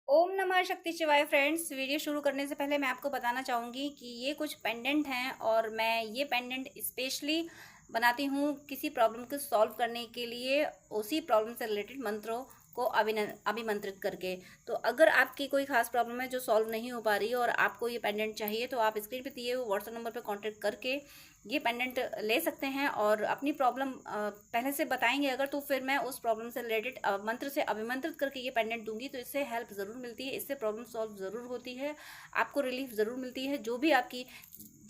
ओम नमः शक्ति शिवाय फ्रेंड्स। वीडियो शुरू करने से पहले मैं आपको बताना चाहूँगी कि ये कुछ पेंडेंट हैं और मैं ये पेंडेंट स्पेशली बनाती हूँ किसी प्रॉब्लम को सॉल्व करने के लिए, उसी प्रॉब्लम से रिलेटेड मंत्रों को अभिमंत्रित करके। तो अगर आपकी कोई खास प्रॉब्लम है जो सॉल्व नहीं हो पा रही है और आपको ये पेंडेंट चाहिए, तो आप स्क्रीन पे दिए हुए व्हाट्सएप नंबर पे कांटेक्ट करके ये पेंडेंट ले सकते हैं और अपनी प्रॉब्लम पहले से बताएंगे अगर, तो फिर मैं उस प्रॉब्लम से रिलेटेड मंत्र से अभिमंत्रित करके ये पेंडेंट दूंगी। तो इससे हेल्प ज़रूर मिलती है, इससे प्रॉब्लम सॉल्व ज़रूर होती है, आपको रिलीफ ज़रूर मिलती है। जो भी आपकी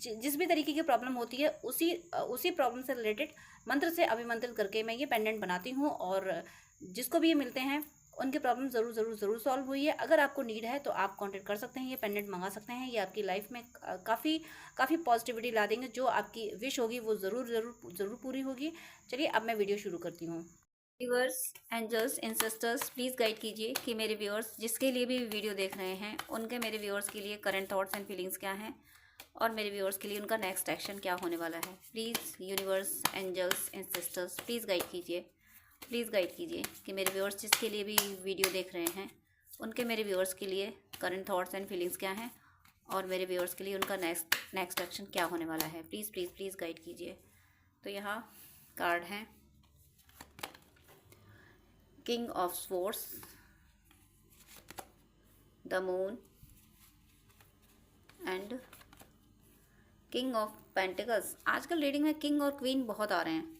जिस भी तरीके की प्रॉब्लम होती है, उसी प्रॉब्लम से रिलेटेड मंत्र से अभिमंत्रित करके मैं ये पेंडेंट बनाती हूँ और जिसको भी ये मिलते हैं उनकी प्रॉब्लम ज़रूर ज़रूर ज़रूर सॉल्व हुई है। अगर आपको नीड है तो आप कांटेक्ट कर सकते हैं, ये पेंडेंट मंगा सकते हैं। ये आपकी लाइफ में काफ़ी काफ़ी पॉजिटिविटी ला देंगे। जो आपकी विश होगी वो ज़रूर ज़रूर ज़रूर पूरी होगी। चलिए अब मैं वीडियो शुरू करती हूँ। Viewers, angels, ancestors, please guide कीजिए कि मेरे व्यूअर्स जिसके लिए भी वीडियो देख रहे हैं उनके, मेरे व्यूअर्स के लिए करंट थॉट्स एंड फीलिंग्स क्या हैं और मेरे व्यूअर्स के लिए उनका नेक्स्ट एक्शन क्या होने वाला है। Please universe, angels, ancestors, please guide कीजिए, प्लीज़ गाइड कीजिए कि मेरे व्यूअर्स जिसके लिए भी वीडियो देख रहे हैं उनके, मेरे व्यूअर्स के लिए करंट थॉट्स एंड फीलिंग्स क्या हैं और मेरे व्यूअर्स के लिए उनका नेक्स्ट एक्शन क्या होने वाला है। प्लीज़ प्लीज़ प्लीज़ गाइड कीजिए। तो यहाँ कार्ड हैं, king of swords, the moon and king of pentacles. आजकल रीडिंग में किंग और क्वीन बहुत आ रहे हैं।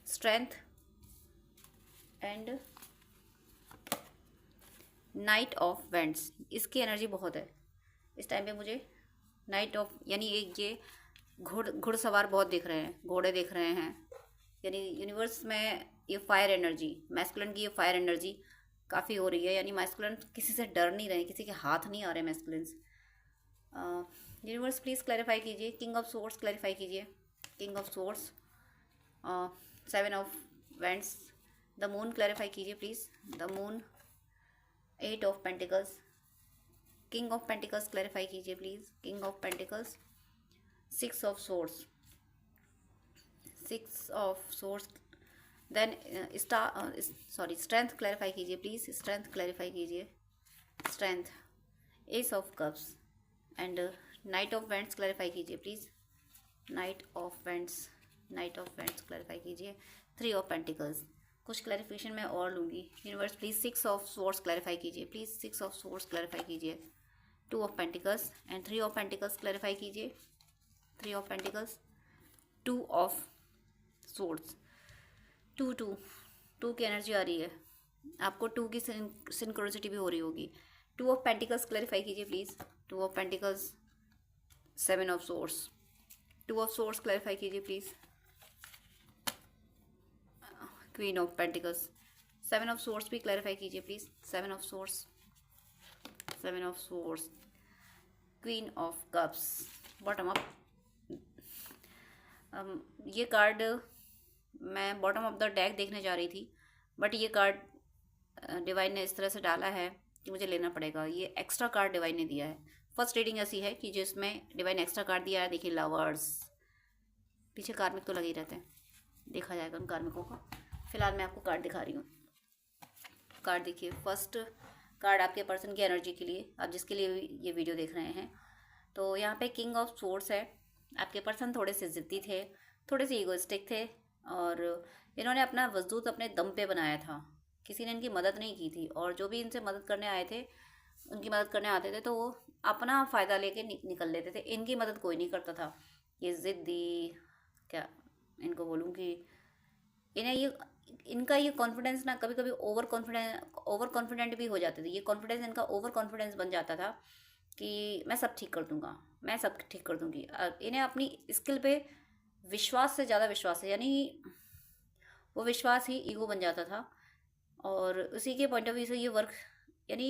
Strength and knight of vents, इसकी एनर्जी बहुत है इस टाइम पे मुझे। नाइट ऑफ यानी ये घुड़सवार बहुत दिख रहे हैं, घोड़े दिख रहे हैं, यानी यूनिवर्स में ये फायर एनर्जी, मैस्कुलिन की ये फायर एनर्जी काफ़ी हो रही है। यानी मैस्कुलिन किसी से डर नहीं रहे, किसी के हाथ नहीं आ रहे मैस्कुलिन्स। यूनिवर्स प्लीज़ क्लैरिफाई कीजिए, किंग ऑफ सोर्स क्लैरिफाई कीजिए, king of swords, seven of wands, the moon clarify कीजिए please, the moon, eight of pentacles, king of pentacles clarify कीजिए please, king of pentacles, six of swords, six of swords, then strength clarify कीजिए please, strength clarify कीजिए, strength, ace of cups and knight of wands clarify कीजिए please, knight of wands, knight of wands clarify कीजिए, three of pentacles. कुछ clarification मैं और लूँगी। Universe please six of swords clarify कीजिए please, six of swords clarify कीजिए, two of pentacles and three of pentacles clarify कीजिए, three of pentacles, two of swords, two two two की energy आ रही है, आपको टू की सिंक्रोनिसिटी भी हो रही होगी। टू ऑफ पेंटिकल्स क्लैरिफाई कीजिए please, two of pentacles, seven of swords, two of swords clarify कीजिए please, queen of pentacles, seven of swords भी क्लैरिफाई कीजिए please, seven of swords, seven of swords, queen of cups, bottom up. ये card मैं bottom of the deck देखने जा रही थी, but ये कार्ड डिवाइन ने इस तरह से डाला है कि मुझे लेना पड़ेगा। ये एक्स्ट्रा कार्ड डिवाइन ने दिया है। फर्स्ट रीडिंग ऐसी है कि जिसमें डिवाइन एक्स्ट्रा कार्ड दिया है। देखिए, लवर्स, पीछे कार्मिक तो लगे ही रहते हैं, देखा जाएगा उन कार्मिकों का। फिलहाल मैं आपको कार्ड दिखा रही हूँ। कार्ड देखिए, फर्स्ट कार्ड आपके पर्सन की एनर्जी के लिए, आप जिसके लिए ये वीडियो देख रहे हैं। तो यहाँ पे किंग ऑफ सोर्स है। आपके पर्सन थोड़े से ज़िद्दी थे, थोड़े से ईगोइस्टिक थे और इन्होंने अपना वजूद अपने दम पे बनाया था। किसी ने इनकी मदद नहीं की थी और जो भी इनसे मदद करने आए थे, उनकी मदद करने आते थे तो वो अपना फ़ायदा लेके निकल लेते थे। इनकी मदद कोई नहीं करता था। ये ज़िद्दी, क्या इनको बोलूँ कि इन्हें ये, इनका ये कॉन्फिडेंस ना कभी कभी ओवर कॉन्फिडेंट भी हो जाते थे। ये कॉन्फिडेंस इनका ओवर कॉन्फिडेंस बन जाता था कि मैं सब ठीक कर दूंगा, मैं सब ठीक कर दूंगी। इन्हें अपनी स्किल पे विश्वास से ज़्यादा विश्वास है, यानी वो विश्वास ही ईगो बन जाता था और उसी के पॉइंट ऑफ व्यू से ये वर्क, यानी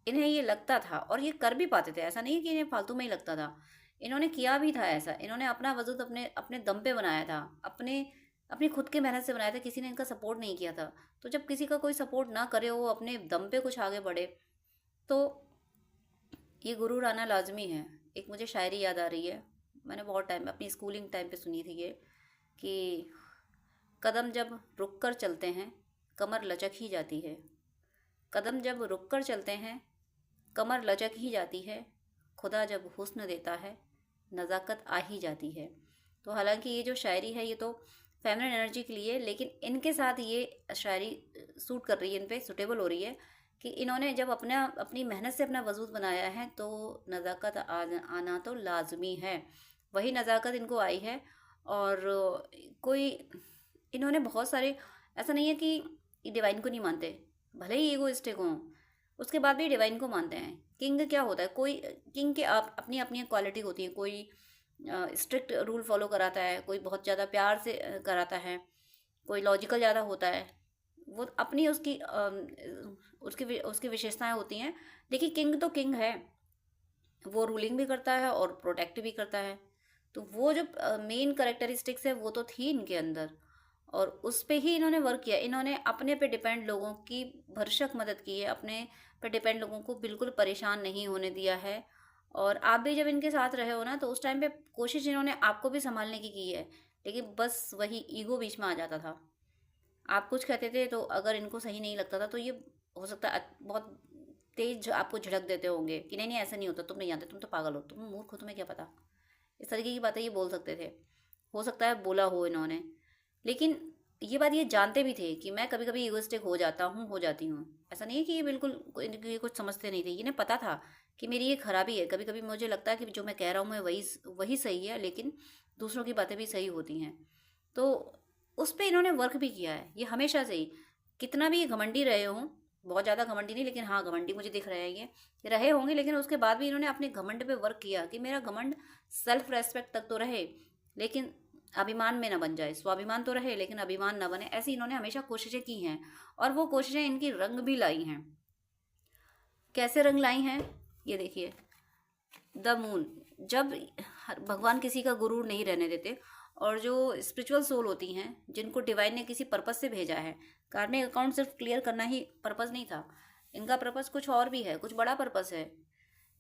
इन्हें ये लगता था और ये कर भी पाते थे। ऐसा नहीं है कि इन्हें फालतू में ही लगता था, इन्होंने किया भी था ऐसा। इन्होंने अपना वजूद अपने अपने दम पे बनाया था, अपने अपनी खुद की मेहनत से बनाया था। किसी ने इनका सपोर्ट नहीं किया था। तो जब किसी का कोई सपोर्ट ना करे, वो अपने दम पे कुछ आगे बढ़े, तो ये गुरूर आना लाजमी है। एक मुझे शायरी याद आ रही है, मैंने बहुत टाइम अपनी स्कूलिंग टाइम पे सुनी थी ये, कि कदम जब रुक कर चलते हैं कमर लचक ही जाती है, कदम जब रुक कर चलते हैं, कमर लचक ही जाती है, खुदा जब हुस्न देता है, नज़ाकत आ ही जाती है। तो हालांकि ये जो शायरी है ये तो फेमिनिन एनर्जी के लिए, लेकिन इनके साथ ये शायरी सूट कर रही है, इन पे सुटेबल हो रही है कि इन्होंने जब अपनी मेहनत से अपना वजूद बनाया है तो नज़ाकत आना तो लाजमी है। वही नज़ाकत इनको आई है। और कोई इन्होंने बहुत सारे, ऐसा नहीं है कि डिवाइन को नहीं मानते, भले ही ईगोइस्टिक हों उसके बाद भी डिवाइन को मानते हैं। किंग क्या होता है, कोई किंग के आप अपनी अपनी क्वालिटी होती है। कोई स्ट्रिक्ट रूल फॉलो कराता है, कोई बहुत ज़्यादा प्यार से कराता है, कोई लॉजिकल ज़्यादा होता है। वो अपनी उसकी विशेषताएं होती हैं। देखिए किंग तो किंग है, वो रूलिंग भी करता है और प्रोटेक्ट भी करता है। तो वो जो मेन करेक्टरिस्टिक्स है वो तो थी इनके अंदर, और उस पे ही इन्होंने वर्क किया। इन्होंने अपने पे डिपेंड लोगों की भरसक मदद की है, अपने पे डिपेंड लोगों को बिल्कुल परेशान नहीं होने दिया है। और आप भी जब इनके साथ रहे हो ना तो उस टाइम पे कोशिश इन्होंने आपको भी संभालने की है, लेकिन बस वही ईगो बीच में आ जाता था। आप कुछ कहते थे तो अगर इनको सही नहीं लगता था तो ये हो सकता है बहुत तेज आपको झिड़क देते होंगे कि नहीं नहीं ऐसा नहीं होता, तुम नहीं जानते, तुम तो पागल हो, तुम मूर्ख हो, तुम्हें क्या पता। इस तरीके की बातें ये बोल सकते थे, हो सकता है बोला हो इन्होंने। लेकिन ये बात ये जानते भी थे कि मैं कभी कभी ईगोइस्टिक हो जाता हूँ, हो जाती हूँ। ऐसा नहीं है कि ये बिल्कुल ये कुछ समझते नहीं थे, इन्हें पता था कि मेरी ये खराबी है। कभी कभी मुझे लगता है कि जो मैं कह रहा हूँ मैं वही वही सही है, लेकिन दूसरों की बातें भी सही होती हैं। तो उस पर इन्होंने वर्क भी किया है, ये हमेशा से ही। कितना भी ये घमंडी रहे हों, बहुत ज़्यादा घमंडी नहीं लेकिन हाँ घमंडी मुझे दिख रहे हैं ये रहे होंगे, लेकिन उसके बाद भी इन्होंने अपने घमंड पे वर्क किया कि मेरा घमंड सेल्फ रेस्पेक्ट तक तो रहे लेकिन अभिमान में ना बन जाए। स्वाभिमान तो रहे लेकिन अभिमान ना बने, ऐसी इन्होंने हमेशा कोशिशें की हैं। और वो कोशिशें इनकी रंग भी लाई हैं। कैसे रंग लाई हैं ये देखिए। द मून, जब भगवान किसी का गुरूर नहीं रहने देते, और जो स्पिरिचुअल सोल होती हैं जिनको डिवाइन ने किसी पर्पस से भेजा है, कार्मिक अकाउंट सिर्फ क्लियर करना ही पर्पस नहीं था, इनका पर्पस कुछ और भी है, कुछ बड़ा पर्पस है।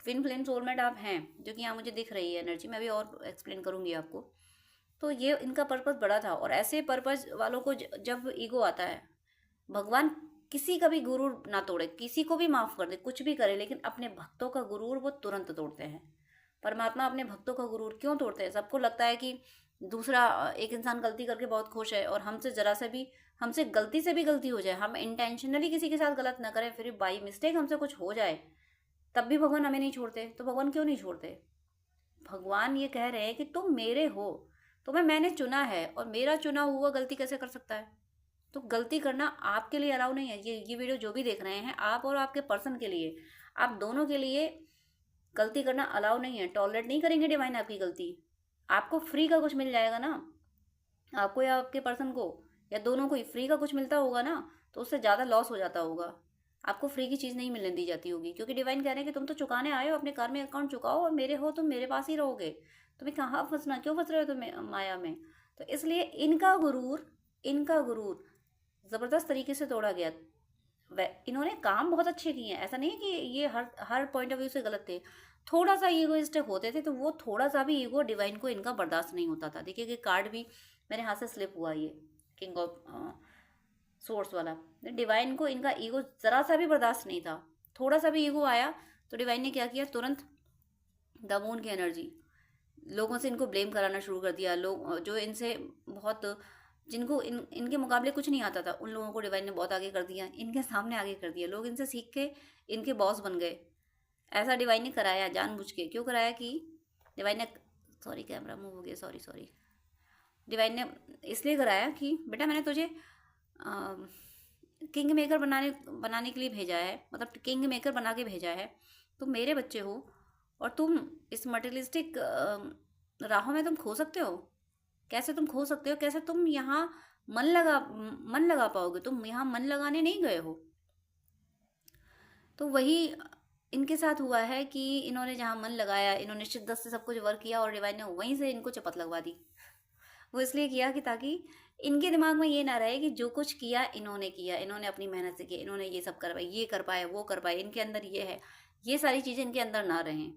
ट्विन फ्लेम सोलमेट आप हैं, जो कि यहाँ मुझे दिख रही है एनर्जी, मैं भी और एक्सप्लेन करूंगी आपको। तो ये इनका पर्पस बड़ा था, और ऐसे पर्पस वालों को जब ईगो आता है, भगवान किसी का भी गुरूर ना तोड़े, किसी को भी माफ कर दे, कुछ भी करे, लेकिन अपने भक्तों का गुरूर वो तुरंत तोड़ते हैं। परमात्मा अपने भक्तों का गुरूर क्यों तोड़ते हैं? सबको लगता है कि दूसरा एक इंसान गलती करके बहुत खुश है, और हमसे जरा से भी, हमसे गलती से भी गलती हो जाए, हम इंटेंशनली किसी के साथ गलत ना करें, फिर बाई मिस्टेक हमसे कुछ हो जाए, तब भी भगवान हमें नहीं छोड़ते। तो भगवान क्यों नहीं छोड़ते? भगवान ये कह रहे हैं कि तुम मेरे हो, तुम्हें मैंने चुना है, और मेरा चुना हुआ गलती कैसे कर सकता है? तो गलती करना आपके लिए अलाउ नहीं है। ये वीडियो जो भी देख रहे हैं, आप और आपके पर्सन के लिए, आप दोनों के लिए गलती करना अलाउ नहीं है। टॉलरेट नहीं करेंगे डिवाइन आपकी गलती। आपको फ्री का कुछ मिल जाएगा ना, आपको या आपके पर्सन को, या दोनों को ही फ्री का कुछ मिलता होगा ना, तो उससे ज़्यादा लॉस हो जाता होगा। आपको फ्री की चीज़ नहीं मिलने दी जाती होगी, क्योंकि डिवाइन कह रहे हैं कि तुम तो चुकाने आए हो, अपने कार्मिक अकाउंट चुकाओ, और मेरे हो तुम मेरे पास ही रहोगे। तुम्हें कहाँ फंसना, क्यों फंस रहे हो तुम माया में? तो इसलिए इनका गुरूर ज़बरदस्त तरीके से तोड़ा गया। इन्होंने काम बहुत अच्छे किए हैं, ऐसा नहीं है कि ये हर हर पॉइंट ऑफ व्यू से गलत थे। थोड़ा सा ईगोइस्टिक होते थे, तो वो थोड़ा सा भी ईगो डिवाइन को इनका बर्दाश्त नहीं होता था। देखिए कि कार्ड भी मेरे हाथ से स्लिप हुआ, ये किंग ऑफ सोर्स वाला। डिवाइन को इनका ईगो ज़रा सा भी बर्दाश्त नहीं था। थोड़ा सा भी ईगो आया तो डिवाइन ने क्या किया, तुरंत द मून की एनर्जी, लोगों से इनको ब्लेम कराना शुरू कर दिया। लोग जो इनसे बहुत, जिनको इनके मुकाबले कुछ नहीं आता था, उन लोगों को डिवाइन ने बहुत आगे कर दिया, इनके सामने आगे कर दिया। लोग इनसे सीख के इनके बॉस बन गए। ऐसा डिवाइन ने कराया जानबूझ के। क्यों कराया? कि डिवाइन ने, सॉरी कैमरा मूव हो गया, सॉरी सॉरी, डिवाइन ने इसलिए कराया कि बेटा मैंने तुझे किंग मेकर बनाने के लिए भेजा है, मतलब किंग मेकर बना के भेजा है। तुम मेरे बच्चे हो, और तुम इस मटेरियलिस्टिक राहों में तुम खो सकते हो। कैसे तुम खो सकते हो? कैसे तुम यहाँ मन लगा पाओगे? तुम यहाँ मन लगाने नहीं गए हो। तो वही इनके साथ हुआ है कि इन्होंने जहाँ मन लगाया, इन्होंने शिद्दत से सब कुछ वर्क किया, और डिवाइन ने वहीं से इनको चपत लगवा दी। वो इसलिए किया कि ताकि इनके दिमाग में ये ना रहे कि जो कुछ किया, इन्होंने अपनी मेहनत से किया, इन्होंने ये सब करवाया, ये कर पाए, वो कर पाए, इनके अंदर ये है, ये सारी चीज़ें इनके अंदर ना रहें।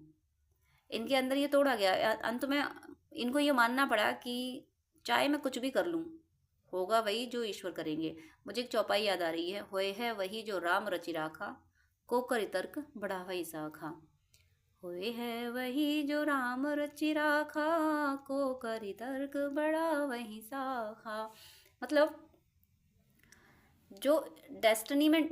इनके अंदर ये तोड़ा गया। अंत में इनको ये मानना पड़ा कि चाहे मैं कुछ भी कर लूँ, होगा वही जो ईश्वर करेंगे। मुझे एक चौपाई याद आ रही है, होए है वही जो राम रचि राखा, को करि तर्क बढ़ा वही साखा। होए है वही जो राम रचि राखा, को करि तर्क बढ़ा वही साखा। मतलब जो डेस्टिनी में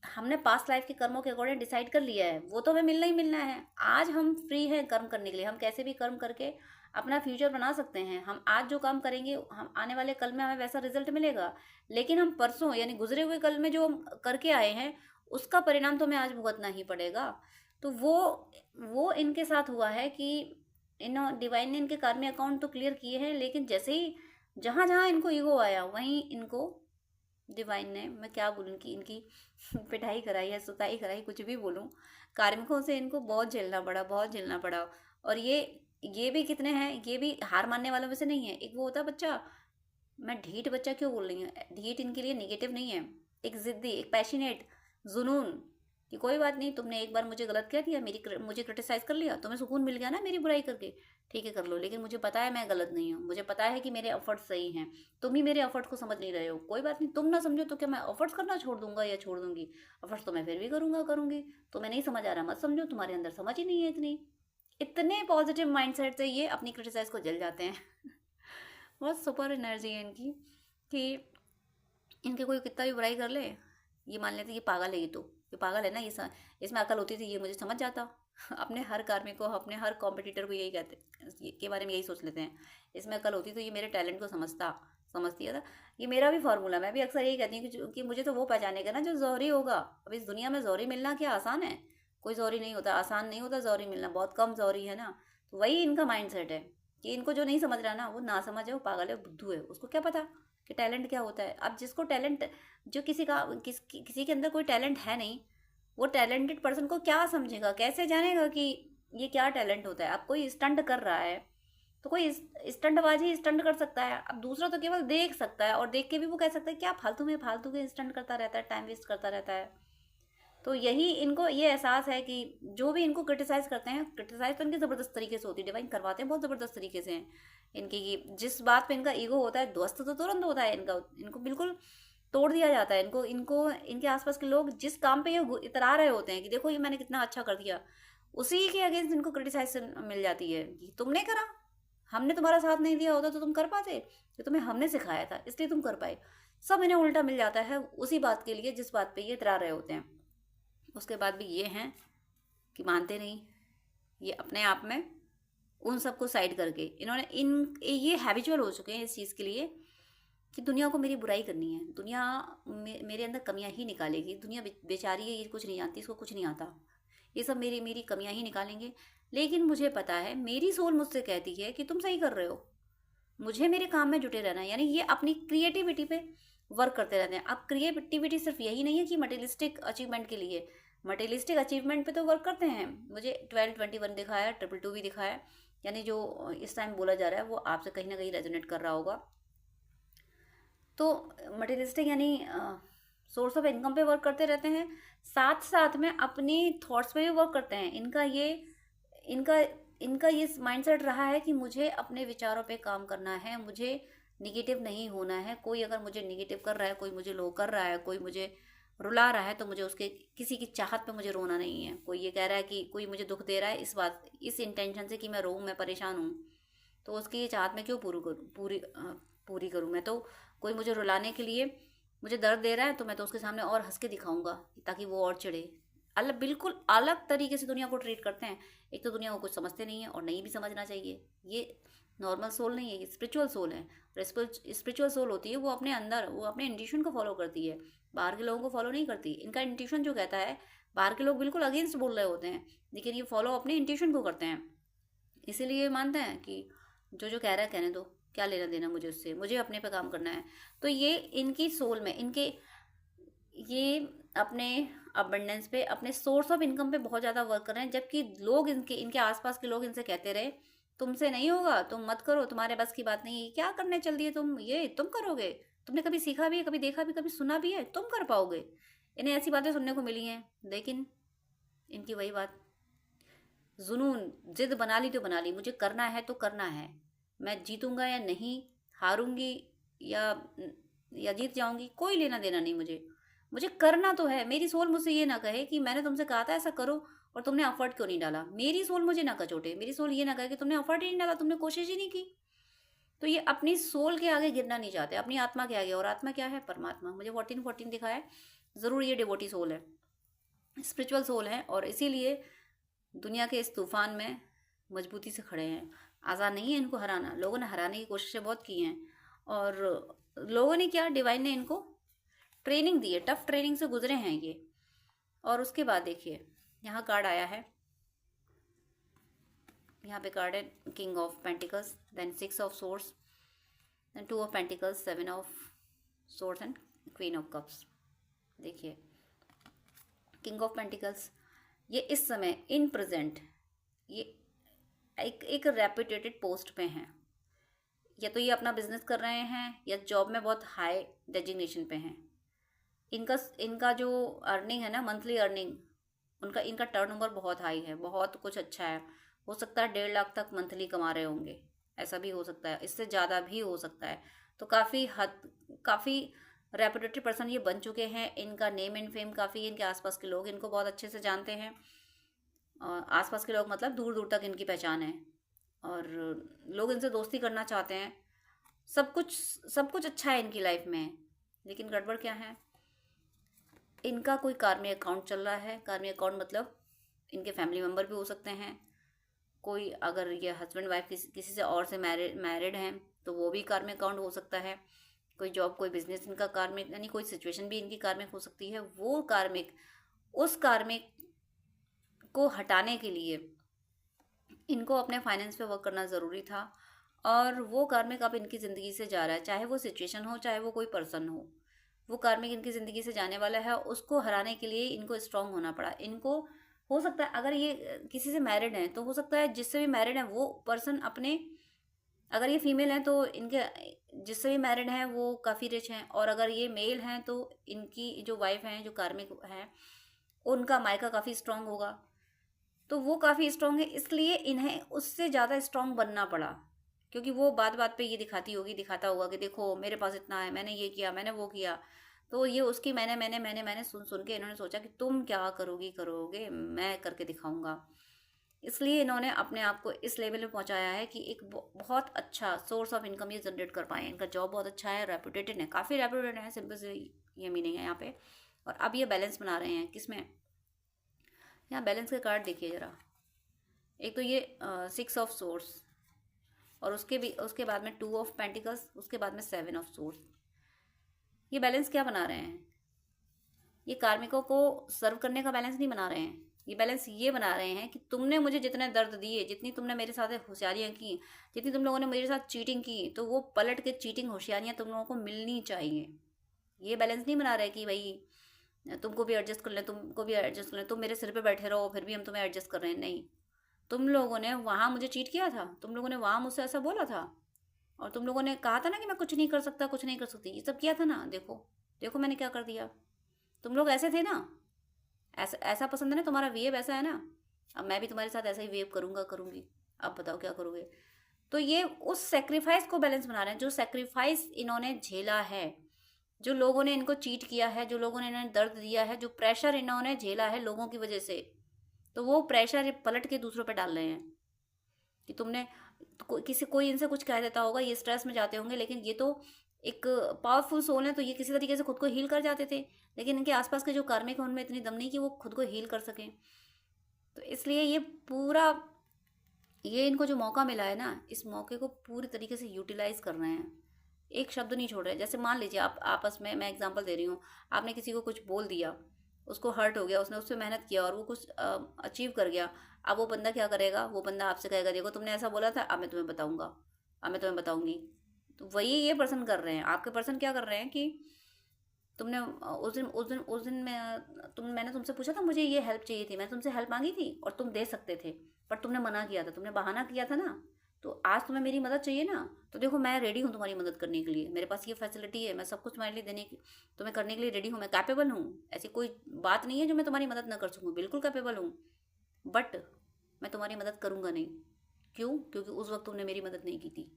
हमने पास्ट लाइफ के कर्मों के अकॉर्डिंग डिसाइड कर लिया है, वो तो हमें मिलना ही मिलना है। आज हम फ्री हैं कर्म करने के लिए, हम कैसे भी कर्म करके अपना फ्यूचर बना सकते हैं। हम आज जो काम करेंगे, हम आने वाले कल में हमें वैसा रिजल्ट मिलेगा। लेकिन हम परसों यानी गुजरे हुए कल में जो हम करके आए हैं, उसका परिणाम तो हमें आज भुगतना ही पड़ेगा। तो वो इनके साथ हुआ है कि इन डिवाइन ने इनके कार्मिक अकाउंट तो क्लियर किए हैं, लेकिन जैसे ही जहाँ जहाँ इनको ईगो आया, वहीं इनको डिवाइन ने, मैं क्या बोलूँ कि इनकी पिटाई कराई है, सुताई कराई, कुछ भी बोलूँ, कार्मिकों से इनको बहुत झेलना पड़ा, बहुत झेलना पड़ा। और ये भी कितने हैं, ये भी हार मानने वालों में से नहीं है। एक वो होता है बच्चा, मैं ढीठ बच्चा क्यों बोल रही हूँ, ढीठ इनके लिए नेगेटिव नहीं है, एक जिद्दी, एक पैशनेट, जुनून, कि कोई बात नहीं, तुमने एक बार मुझे गलत कह दिया, मुझे क्रिटिसाइज कर लिया, तुम्हें सुकून मिल गया ना मेरी बुराई करके, ठीक है कर लो, लेकिन मुझे पता है मैं गलत नहीं हूँ, मुझे पता है कि मेरे एफर्ट सही हैं, तुम ही मेरे एफर्ट को समझ नहीं रहे हो। कोई बात नहीं, तुम ना समझो तो क्या मैं एफर्ट्स करना छोड़ दूंगा या छोड़ दूंगी? एफर्ट्स तो मैं फिर भी करूंगी। तुम्हें नहीं समझ आ रहा मत समझो, तुम्हारे अंदर समझ ही नहीं है इतनी। इतने पॉजिटिव माइंडसेट से ये अपनी क्रिटिसाइज को जल जाते हैं। बहुत सुपर एनर्जी है इनकी, कि इनके कोई कितना भी बुराई कर ले, ये मान लेते ये पागल है, ये पागल है ना, इसमें अकल होती थी ये मुझे समझ जाता। अपने हर कार्मिक को, अपने हर कॉम्पिटिटर को यही कहते के बारे में यही सोच लेते हैं, इसमें अकल होती तो ये मेरे टैलेंट को समझती है था। ये मेरा भी फॉर्मूला, मैं भी अक्सर यही कहती हूँ कि मुझे तो वो पहचानेगा ना जो जौहरी होगा। अब इस दुनिया में जौहरी मिलना क्या आसान है? कोई जौहरी नहीं होता, आसान नहीं होता जौहरी मिलना, बहुत कम जौहरी है ना। तो वही इनका माइंड सेट है कि इनको जो नहीं समझ रहा ना, वो ना समझ है, वो पागल है, वो बुद्धू है, उसको क्या पता कि टैलेंट क्या होता है। अब जिसको टैलेंट, जो किसी के अंदर कोई टैलेंट है नहीं, वो टैलेंटेड पर्सन को क्या समझेगा, कैसे जानेगा कि ये क्या टैलेंट होता है। अब कोई स्टंट कर रहा है तो कोई स्टंटबाज ही स्टंट कर सकता है, अब दूसरा तो केवल देख सकता है, और देख के भी वो कह सकता है क्या फालतू के स्टंट करता रहता है, टाइम वेस्ट करता रहता है। तो यही इनको ये एहसास है कि जो भी इनको क्रिटिसाइज करते हैं, क्रिटिसाइज तो इनकी ज़बरदस्त तरीके से होती है, डिवाइन करवाते हैं बहुत ज़बरदस्त तरीके से हैं इनकी, जिस बात पे इनका ईगो होता है ध्वस्त तो तुरंत होता है इनका, इनको बिल्कुल तोड़ दिया जाता है। इनको इनको इनके आसपास के लोग जिस काम पे ये इतरा रहे होते हैं कि देखो ये मैंने कितना अच्छा कर दिया, उसी के अगेंस्ट इनको क्रिटिसाइज मिल जाती है कि तुमने करा, हमने तुम्हारा साथ नहीं दिया होता तो तुम कर पाते, ये तुम्हें हमने सिखाया था इसलिए तुम कर पाए। सब इन्हें उल्टा मिल जाता है उसी बात के लिए जिस बात पे ये इतरा रहे होते हैं। उसके बाद भी ये हैं कि मानते नहीं, ये अपने आप में उन सबको साइड करके इन्होंने ये हैबिचुअल हो चुके हैं इस चीज़ के लिए कि दुनिया को मेरी बुराई करनी है, दुनिया मेरे अंदर कमियां ही निकालेगी, दुनिया बेचारी है, ये कुछ नहीं जानती, इसको कुछ नहीं आता, ये सब मेरी मेरी कमियां ही निकालेंगे। लेकिन मुझे पता है, मेरी सोल मुझसे कहती है कि तुम सही कर रहे हो, मुझे मेरे काम में जुटे रहना है। यानी ये अपनी क्रिएटिविटी पे वर्क करते रहते हैं। अब क्रिएटिविटी सिर्फ यही नहीं है कि मटेरियलिस्टिक अचीवमेंट के लिए, मटेरियलिस्टिक अचीवमेंट पे तो वर्क करते हैं। मुझे 1221 दिखाया, 222 भी दिखाया, यानी जो इस टाइम बोला जा रहा है वो आपसे कहीं ना कहीं रेजोनेट कर रहा होगा। तो मटेरियलिस्टिक यानी सोर्स ऑफ इनकम पे वर्क करते रहते हैं, साथ साथ में अपनी थॉट्स पे भी वर्क करते हैं। इनका इनका ये माइंडसेट रहा है कि मुझे अपने विचारों पे काम करना है, मुझे निगेटिव नहीं होना है। कोई अगर मुझे निगेटिव कर रहा है, कोई मुझे लो कर रहा है, कोई मुझे रुला रहा है, तो मुझे उसके किसी की चाहत पे मुझे रोना नहीं है। कोई ये कह रहा है कि कोई मुझे दुख दे रहा है इस इंटेंशन से कि मैं रोऊं, मैं परेशान हूँ, तो उसकी ये चाहत मैं क्यों पूरी करूँ। मैं तो, कोई मुझे रुलाने के लिए मुझे दर्द दे रहा है तो मैं तो उसके सामने और हंस के दिखाऊंगा ताकि वो और चिढ़े। बिल्कुल अलग तरीके से दुनिया को ट्रीट करते हैं। एक तो दुनिया को कुछ समझते नहीं है और नहीं भी समझना चाहिए। ये नॉर्मल सोल नहीं है, ये स्पिरिचुअल सोल है। और स्पिरिचुअल सोल होती है वो अपने अंदर, वो अपने इंट्यूशन को फॉलो करती है, बाहर के लोगों को फॉलो नहीं करती। इनका इंट्यूशन जो कहता है, बाहर के लोग बिल्कुल अगेंस्ट बोल रहे होते हैं, लेकिन ये फॉलो अपने इंट्यूशन को करते हैं। इसीलिए ये मानते हैं कि जो कह रहा है कहने दो, क्या लेना देना मुझे उससे, मुझे अपने पे काम करना है। तो ये इनकी सोल में, ये अपने अबंडेंस पे, अपने सोर्स ऑफ इनकम पे बहुत ज़्यादा वर्क कर रहे हैं। जबकि लोग इनके आसपास के लोग इनसे कहते रहे तुमसे नहीं होगा, तुम मत करो, तुम्हारे बस की बात नहीं है, क्या करने चल दिए तुम, ये तुम करोगे, तुमने कभी सीखा भी है, कभी देखा भी, कभी सुना भी है, तुम कर पाओगे। इन्हें ऐसी बातें सुनने को मिली हैं। लेकिन इनकी वही बात, जुनून, जिद बना ली तो बना ली, मुझे करना है तो करना है, मैं जीतूंगा या नहीं, हारूंगी या या जीत जाऊंगी, कोई लेना देना नहीं मुझे। मुझे करना तो है। मेरी सोल मुझसे ये ना कहे कि मैंने तुमसे कहा था ऐसा करो और तुमने एफर्ट क्यों नहीं डाला। मेरी सोल मुझे ना कचोटे, मेरी सोल ये ना कहे कि तुमने एफर्ट ही नहीं डाला, तुमने कोशिश ही नहीं की। तो ये अपनी सोल के आगे गिरना नहीं चाहते, अपनी आत्मा के आगे। और आत्मा क्या है? परमात्मा। मुझे 14 दिखा है, ज़रूर ये डिवोटी सोल है, स्पिरिचुअल सोल है, और इसीलिए दुनिया के इस तूफान में मजबूती से खड़े हैं। आज़ाद नहीं है इनको हराना। लोगों ने हराने की कोशिशें बहुत की हैं, और लोगों ने क्या, डिवाइन ने इनको ट्रेनिंग दी है, टफ ट्रेनिंग से गुजरे हैं ये। और उसके बाद देखिए यहाँ कार्ड आया है, यहाँ पे कार्ड है king of pentacles, then 6 of swords, then 2 of pentacles, 7 of swords and queen of cups. देखिए किंग ऑफ पेंटिकल्स, ये इस समय इन प्रेजेंट ये एक रेपुटेटेड पोस्ट पे हैं। या तो ये अपना बिजनेस कर रहे हैं या जॉब में बहुत हाई डेजिग्नेशन पे हैं। इनका इनका जो अर्निंग है ना, मंथली अर्निंग, इनका टर्नओवर बहुत हाई है, बहुत कुछ अच्छा है। हो सकता है 1.5 लाख तक मंथली कमा रहे होंगे, ऐसा भी हो सकता है, इससे ज़्यादा भी हो सकता है। तो काफ़ी रेपुटेटेड पर्सन ये बन चुके हैं। इनका नेम एंड फेम काफ़ी, इनके आसपास के लोग इनको बहुत अच्छे से जानते हैं। आसपास के लोग मतलब दूर दूर तक इनकी पहचान है, और लोग इनसे दोस्ती करना चाहते हैं। सब कुछ अच्छा है इनकी लाइफ में। लेकिन गड़बड़ क्या है, इनका कोई कार्मिक अकाउंट चल रहा है। कार्मिक अकाउंट मतलब इनके फैमिली मेम्बर भी हो सकते हैं। कोई अगर ये हस्बैंड वाइफ किसी से और से मैरिड हैं तो वो भी कार्मिक अकाउंट हो सकता है। कोई जॉब, कोई बिजनेस इनका कार्मिक, यानी कोई सिचुएशन भी इनकी कार्मिक हो सकती है। वो कार्मिक, उस कार्मिक को हटाने के लिए इनको अपने फाइनेंस पे वर्क करना ज़रूरी था। और वो कार्मिक अब इनकी ज़िंदगी से जा रहा है, चाहे वो सिचुएशन हो, चाहे वो कोई पर्सन हो। वो कार्मिक इनकी ज़िंदगी से जाने वाला है। उसको हराने के लिए इनको स्ट्रांग होना पड़ा। इनको हो सकता है, अगर ये किसी से मैरिड हैं तो हो सकता है जिससे भी मैरिड है वो पर्सन अपने, अगर ये फीमेल हैं तो इनके जिससे भी मैरिड हैं वो काफ़ी रिच हैं, और अगर ये मेल हैं तो इनकी जो वाइफ हैं, जो कार्मिक हैं, उनका मायका काफ़ी स्ट्रांग होगा। तो वो काफ़ी स्ट्रांग है, इसलिए इन्हें उससे ज़्यादा स्ट्रांग बनना पड़ा। क्योंकि वो बात बात पे ये दिखाता होगा कि देखो मेरे पास इतना है, मैंने ये किया, मैंने वो किया। तो ये उसकी मैंने सुन सुन के इन्होंने सोचा कि तुम क्या करोगे, मैं करके दिखाऊंगा। इसलिए इन्होंने अपने आप को इस लेवल पे पहुंचाया है कि एक बहुत अच्छा सोर्स ऑफ इनकम ये जनरेट कर पाए। इनका जॉब बहुत अच्छा है, रेपुटेटेड है, काफ़ी रेपुटेड है, सिंपल से ये मीनिंग है यहाँ पे। और अब ये बैलेंस बना रहे हैं किसमें, यहाँ बैलेंस के कार्ड देखिए ज़रा। एक तो ये 6 ऑफ सोर्स, और उसके बाद में 2 ऑफ पेंटिकल्स, उसके बाद में 7 ऑफ सोर्स। ये बैलेंस क्या बना रहे हैं, ये कार्मिकों को सर्व करने का बैलेंस नहीं बना रहे हैं। ये बैलेंस ये बना रहे हैं कि तुमने मुझे जितने दर्द दिए, जितनी तुमने मेरे साथ होशियारियाँ की, जितनी तुम लोगों ने मेरे साथ चीटिंग की, तो वो पलट के चीटिंग होशियारियाँ तुम लोगों को मिलनी चाहिए। ये बैलेंस नहीं बना रहे कि भाई तुमको भी एडजस्ट कर लें, तुमको भी एडजस्ट कर लें, तुम मेरे सिर पे बैठे रहो फिर भी हम तुम्हें एडजस्ट कर रहे हैं। नहीं, तुम लोगों ने वहाँ मुझे चीट किया था, तुम लोगों ने वहाँ मुझसे ऐसा बोला था, और तुम लोगों ने कहा था ना कि मैं कुछ नहीं कर सकता, कुछ नहीं कर सकती, ये सब किया था ना। देखो देखो मैंने क्या कर दिया। तुम लोग ऐसे थे ना, ऐसा ऐसा पसंद है ना, तुम्हारा वेव ऐसा है ना, अब मैं भी तुम्हारे साथ ऐसा ही वेव करूँगी। अब बताओ क्या करोगे। तो ये उस सेक्रीफाइस को बैलेंस बना रहे हैं, जो सेक्रीफाइस इन्होंने झेला है, जो लोगों ने इनको चीट किया है, जो लोगों ने इन्हें दर्द दिया है, जो प्रेशर इन्होंने झेला है लोगों की वजह से। तो वो प्रेशर पलट के दूसरों पे डाल रहे हैं कि तुमने कोई इनसे कुछ कह देता होगा, ये स्ट्रेस में जाते होंगे, लेकिन ये तो एक पावरफुल सोल है, तो ये किसी तरीके से खुद को हील कर जाते थे। लेकिन इनके आसपास के जो कार्मिक हैं उनमें इतनी दम नहीं कि वो खुद को हील कर सकें। तो इसलिए ये इनको जो मौका मिला है ना, इस मौके को पूरी तरीके से यूटिलाइज कर रहे हैं। एक शब्द नहीं छोड़ रहे। जैसे मान लीजिए आप आपस में, मैं एग्जांपल दे रही हूँ, आपने किसी को कुछ बोल दिया, उसको हर्ट हो गया, उसने उस पर मेहनत किया और वो कुछ अचीव कर गया। अब वो बंदा क्या करेगा, वो बंदा आपसे कहेगा देखो तुमने ऐसा बोला था, अब मैं तुम्हें बताऊंगा, अब मैं तुम्हें बताऊंगी। तो वही ये पर्सन कर रहे हैं। आपके पर्सन क्या कर रहे हैं कि तुमने उस दिन मैंने तुमसे पूछा था, मुझे ये हेल्प चाहिए थी, मैंने तुमसे हेल्प मांगी थी और तुम दे सकते थे, पर तुमने मना किया था, तुमने बहाना किया था ना। तो आज तुम्हें मेरी मदद चाहिए ना, तो देखो मैं रेडी हूँ तुम्हारी मदद करने के लिए, मेरे पास ये फैसिलिटी है, मैं सब कुछ तुम्हारे लिए तुम्हें करने के लिए रेडी हूँ, मैं कैपेबल हूँ। ऐसी कोई बात नहीं है जो मैं तुम्हारी मदद ना कर सकूँ, बिल्कुल कैपेबल हूँ। बट मैं तुम्हारी मदद करूँगा नहीं। क्यों? क्योंकि उस वक्त तुमने मेरी मदद नहीं की थी।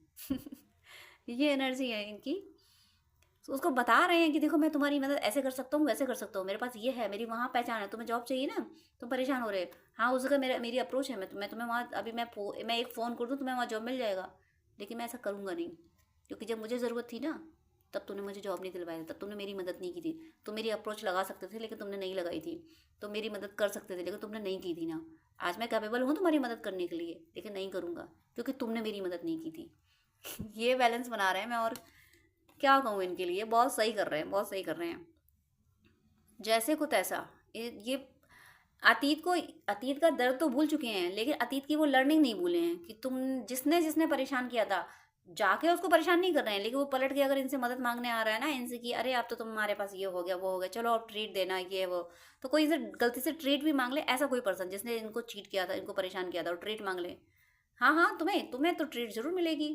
ये एनर्जी है इनकी। तो उसको बता रहे हैं कि देखो मैं तुम्हारी मदद ऐसे कर सकता हूँ, वैसे कर सकता हूँ, मेरे पास ये है, मेरी वहाँ पहचान है, तुम्हें जॉब चाहिए ना, तुम परेशान हो रहे हो, हाँ उसका मेरी अप्रोच है, मैं तुम्हें वहाँ अभी मैं एक फ़ोन कर दूँ तुम्हें वहाँ जॉब मिल जाएगा। लेकिन मैं ऐसा करूँगा नहीं, क्योंकि जब मुझे ज़रूरत थी ना, तब तुमने मुझे जॉब नहीं दिलवाया, तब तुमने मेरी मदद नहीं की थी। तुम मेरी अप्रोच लगा सकते थे लेकिन तुमने नहीं लगाई थी। तुम मेरी मदद कर सकते थे लेकिन तुमने नहीं की थी ना। आज मैं कैपेबल हूँ तुम्हारी मदद करने के लिए, लेकिन नहीं करूँगा क्योंकि तुमने मेरी मदद नहीं की थी। ये बैलेंस बना रहे हैं। मैं और क्या कहूँ इनके लिए, बहुत सही कर रहे हैं, बहुत सही कर रहे हैं। जैसे को तैसा, ये अतीत को, अतीत का दर्द तो भूल चुके हैं, लेकिन अतीत की वो लर्निंग नहीं भूले हैं कि तुम जिसने जिसने परेशान किया था, जाके उसको परेशान नहीं कर रहे हैं, लेकिन वो पलट के अगर इनसे मदद मांगने आ रहा है ना इनसे कि अरे आप तो तुम्हारे पास ये हो गया वो हो गया, चलो आप ट्रीट देना ये वो, तो कोई इसे गलती से ट्रीट भी मांग ले, ऐसा कोई पर्सन जिसने इनको चीट किया था, इनको परेशान किया था, और ट्रीट मांग ले, हाँ हाँ तुम्हें तुम्हें तो ट्रीट जरूर मिलेगी,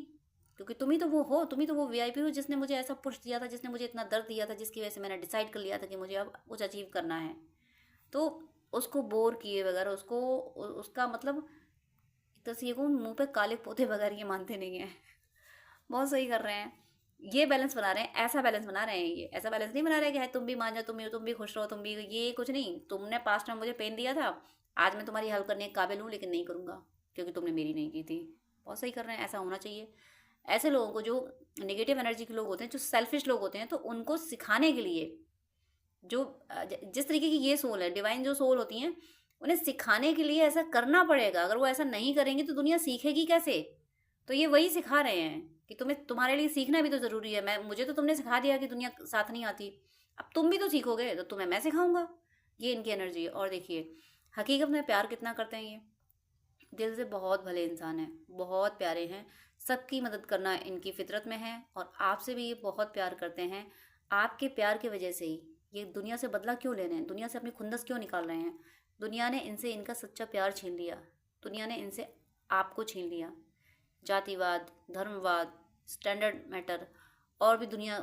क्योंकि तुम ही तो वो हो, तुम ही तो वो वीआईपी हो जिसने मुझे ऐसा पुश दिया था, जिसने मुझे इतना दर्द दिया था, जिसकी वजह से मैंने डिसाइड कर लिया था कि मुझे अब कुछ अचीव करना है। तो उसको बोर किए बगैर, उसको उसका मतलब एक तरह से ये कहूँ मुंह पे काले पोते बगैर ये मानते नहीं है। बहुत सही कर रहे हैं। ये बैलेंस बना रहे हैं, ऐसा बैलेंस बना रहे हैं। ये ऐसा बैलेंस नहीं बना रहे कि है तुम भी मान जाओ, तुम भी खुश रहो, तुम भी, ये कुछ नहीं। तुमने पास्ट में मुझे पेन दिया था, आज मैं तुम्हारी हेल्प करने के काबिल हूँ, लेकिन नहीं करूँगा क्योंकि तुमने मेरी नहीं की थी। बहुत सही कर रहे हैं, ऐसा होना चाहिए। ऐसे लोगों को, जो नेगेटिव एनर्जी के लोग होते हैं, जो सेल्फिश लोग होते हैं, तो उनको सिखाने के लिए, जो जिस तरीके की ये सोल है, डिवाइन जो सोल होती हैं, उन्हें सिखाने के लिए ऐसा करना पड़ेगा। अगर वो ऐसा नहीं करेंगे तो दुनिया सीखेगी कैसे? तो ये वही सिखा रहे हैं कि तुम्हें, तुम्हारे लिए सीखना भी तो ज़रूरी है। मुझे तो तुमने सिखा दिया कि दुनिया साथ नहीं आती, अब तुम भी तो सीखोगे, तो तुम्हें मैं सिखाऊंगा। ये इनकी एनर्जी है। और देखिए हकीकत में प्यार कितना करते हैं ये, दिल से बहुत भले इंसान हैं, बहुत प्यारे हैं, सबकी मदद करना इनकी फितरत में है, और आपसे भी ये बहुत प्यार करते हैं। आपके प्यार की वजह से ही ये दुनिया से बदला क्यों ले रहे हैं, दुनिया से अपनी खुंदस क्यों निकाल रहे हैं? दुनिया ने इनसे इनका सच्चा प्यार छीन लिया, दुनिया ने इनसे आपको छीन लिया। जातिवाद, धर्मवाद, स्टैंडर्ड मैटर, और भी दुनिया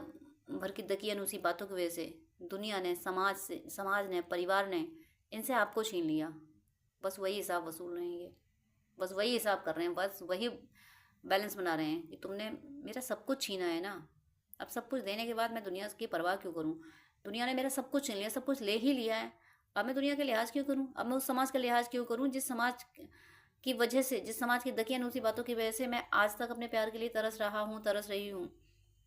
भर की दकियानूसी बातों की वजह से दुनिया ने, समाज ने, परिवार ने इनसे आपको छीन लिया। बस वही हिसाब वसूल रहे हैं ये, बस वही हिसाब कर रहे हैं, बस वही बैलेंस बना रहे हैं कि तुमने मेरा सब कुछ छीना है ना, अब सब कुछ देने के बाद मैं दुनिया की परवाह क्यों करूं? दुनिया ने मेरा सब कुछ छीन लिया, सब कुछ ले ही लिया है, अब मैं दुनिया का लिहाज क्यों करूं? अब मैं उस समाज का लिहाज क्यों करूं जिस समाज की वजह से, जिस समाज की दकियानूसी बातों की वजह से मैं आज तक अपने प्यार के लिए तरस रहा हूँ, तरस रही हूँ।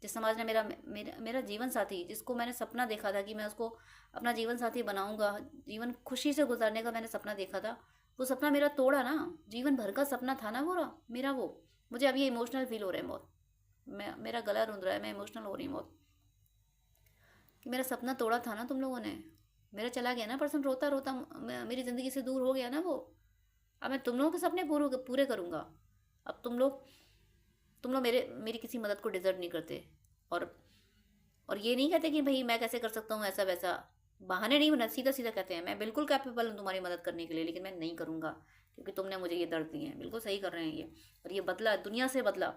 जिस समाज ने मेरा जीवन साथी, जिसको मैंने सपना देखा था कि मैं उसको अपना जीवन साथी बनाऊंगा, जीवन खुशी से गुजारने का मैंने सपना देखा था, वो सपना मेरा तोड़ा ना। जीवन भर का सपना था ना वो मेरा, वो मुझे अब ये इमोशनल फील हो रहा है बहुत, मेरा गला रुंध रहा है, मैं इमोशनल हो रही हूँ बहुत, कि मेरा सपना तोड़ा था ना तुम लोगों ने। मेरा चला गया ना पर्सन, रोता रोता मेरी ज़िंदगी से दूर हो गया ना वो। अब मैं तुम लोगों के सपने पूरे पूरे करूँगा। अब तुम लोग मेरी किसी मदद को डिजर्व नहीं करते। और और ये नहीं कहते कि भाई मैं कैसे कर सकता हूँ ऐसा वैसा, बहाने नहीं बना, सीधा सीधा कहते हैं मैं बिल्कुल कैपेबल हूँ तुम्हारी मदद करने के लिए, लेकिन मैं नहीं करूँगा क्योंकि तुमने मुझे ये दर्द दिए हैं। बिल्कुल सही कर रहे हैं ये। और ये बदला दुनिया से बदला,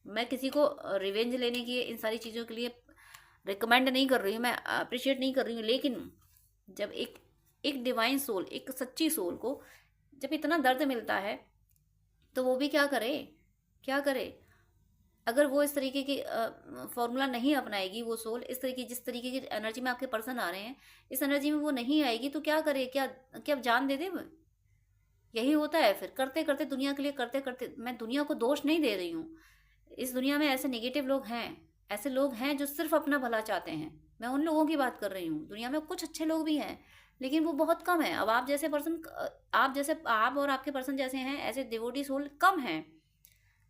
मैं किसी को रिवेंज लेने की, इन सारी चीज़ों के लिए रिकमेंड नहीं कर रही हूँ, मैं अप्रिशिएट नहीं कर रही हूँ, लेकिन जब एक एक डिवाइन सोल, एक सच्ची सोल को जब इतना दर्द मिलता है, तो वो भी क्या करे, क्या करे? अगर वो इस तरीके की फॉर्मूला नहीं अपनाएगी, वो सोल इस तरीके, जिस तरीके की एनर्जी में आपके पर्सन आ रहे हैं, इस एनर्जी में वो नहीं आएगी, तो क्या करे? क्या क्या जान दे दे वो? यही होता है फिर, करते करते दुनिया के लिए, करते करते। मैं दुनिया को दोष नहीं दे रही हूँ, इस दुनिया में ऐसे नेगेटिव लोग हैं, ऐसे लोग हैं जो सिर्फ अपना भला चाहते हैं, मैं उन लोगों की बात कर रही हूँ। दुनिया में कुछ अच्छे लोग भी हैं, लेकिन वो बहुत कम है। अब आप जैसे पर्सन, आप और आपके पर्सन जैसे हैं, ऐसे डिवोटी सोल कम हैं,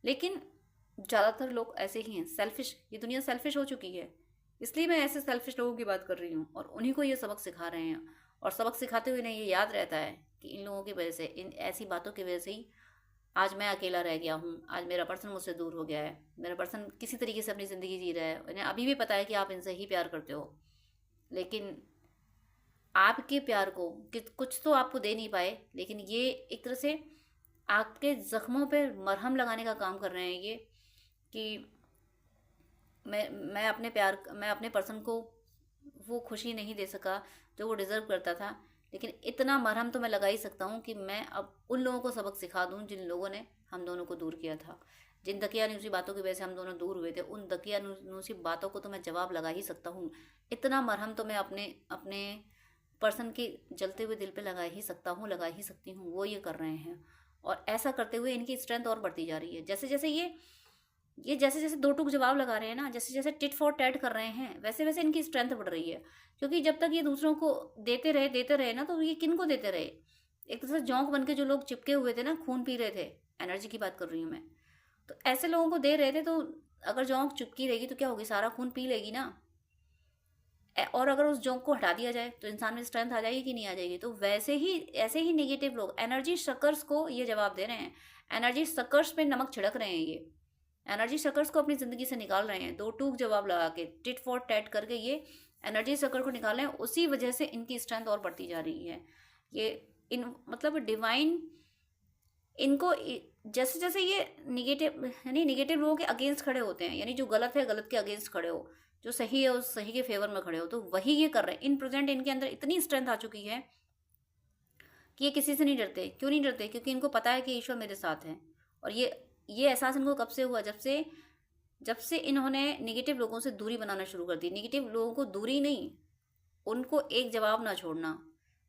लेकिन ज़्यादातर लोग ऐसे ही हैं, सेल्फिश। ये दुनिया सेल्फिश हो चुकी है, इसलिए मैं ऐसे सेल्फिश लोगों की बात कर रही हूँ, और उन्हीं को ये सबक सिखा रहे हैं। और सबक सिखाते हुए इन्हें ये याद रहता है कि इन लोगों की वजह से, इन ऐसी बातों की वजह से ही आज मैं अकेला रह गया हूँ, आज मेरा पर्सन मुझसे दूर हो गया है, मेरा पर्सन किसी तरीके से अपनी ज़िंदगी जी रहा है। उन्हें अभी भी पता है कि आप इनसे ही प्यार करते हो, लेकिन आपके प्यार को कुछ तो आपको दे नहीं पाए, लेकिन ये एक तरह से आपके ज़ख्मों पे मरहम लगाने का काम कर रहे हैं ये, कि मैं अपने पर्सन को वो खुशी नहीं दे सका जो वो डिज़र्व करता था, लेकिन इतना मरहम तो मैं लगा ही सकता हूँ कि मैं अब उन लोगों को सबक सिखा दूँ जिन लोगों ने हम दोनों को दूर किया था। जिन दकियानूसी बातों की वजह से हम दोनों दूर हुए थे, उन दकियानूसी बातों को तो मैं जवाब लगा ही सकता हूँ। इतना मरहम तो मैं अपने अपने पर्सन के जलते हुए दिल पे लगा ही सकता हूँ, लगा ही सकती हूँ। वो ये कर रहे हैं, और ऐसा करते हुए इनकी स्ट्रेंथ और बढ़ती जा रही है। जैसे जैसे ये जैसे जैसे दो टूक जवाब लगा रहे हैं ना, जैसे जैसे टिट फॉर टैट कर रहे हैं, वैसे वैसे इनकी स्ट्रेंथ बढ़ रही है। क्योंकि जब तक ये दूसरों को देते रहे ना, तो ये किन को देते रहे? एक तरह से जोंक बन के जो लोग चिपके हुए थे ना, खून पी रहे थे, एनर्जी की बात कर रही हूँ मैं, तो ऐसे लोगों को दे रहे थे। तो अगर जोंक चिपकी रहेगी तो क्या होगी? सारा खून पी लेगी ना। और अगर उस जोंक को हटा दिया जाए तो इंसान में स्ट्रेंथ आ जाएगी कि नहीं आ जाएगी? तो वैसे ही ऐसे ही नेगेटिव लोग एनर्जी शकर्स को ये जवाब दे रहे हैं। एनर्जी शकर्स पे नमक छिड़क रहे हैं। ये एनर्जी शकर्स को अपनी ज़िंदगी से निकाल रहे हैं, दो टूक जवाब लगा के, टिट फॉर टैट करके ये एनर्जी शकर को निकाल रहे हैं। उसी वजह से इनकी स्ट्रेंथ और बढ़ती जा रही है। ये इन मतलब डिवाइन इनको जैसे जैसे ये निगेटिव, यानी निगेटिव लोगों के अगेंस्ट खड़े होते हैं, यानी जो गलत है गलत के अगेंस्ट खड़े हो, जो सही है उस सही के फेवर में खड़े हो, तो वही ये कर रहे हैं। इन प्रेजेंट इनके अंदर इतनी स्ट्रेंथ आ चुकी है कि ये किसी से नहीं डरते। क्यों नहीं डरते? क्योंकि इनको पता है कि ईश्वर मेरे साथ है। और ये एहसास इनको कब से हुआ? जब से इन्होंने नेगेटिव लोगों से दूरी बनाना शुरू कर दी। नेगेटिव लोगों को दूरी नहीं, उनको एक जवाब ना छोड़ना।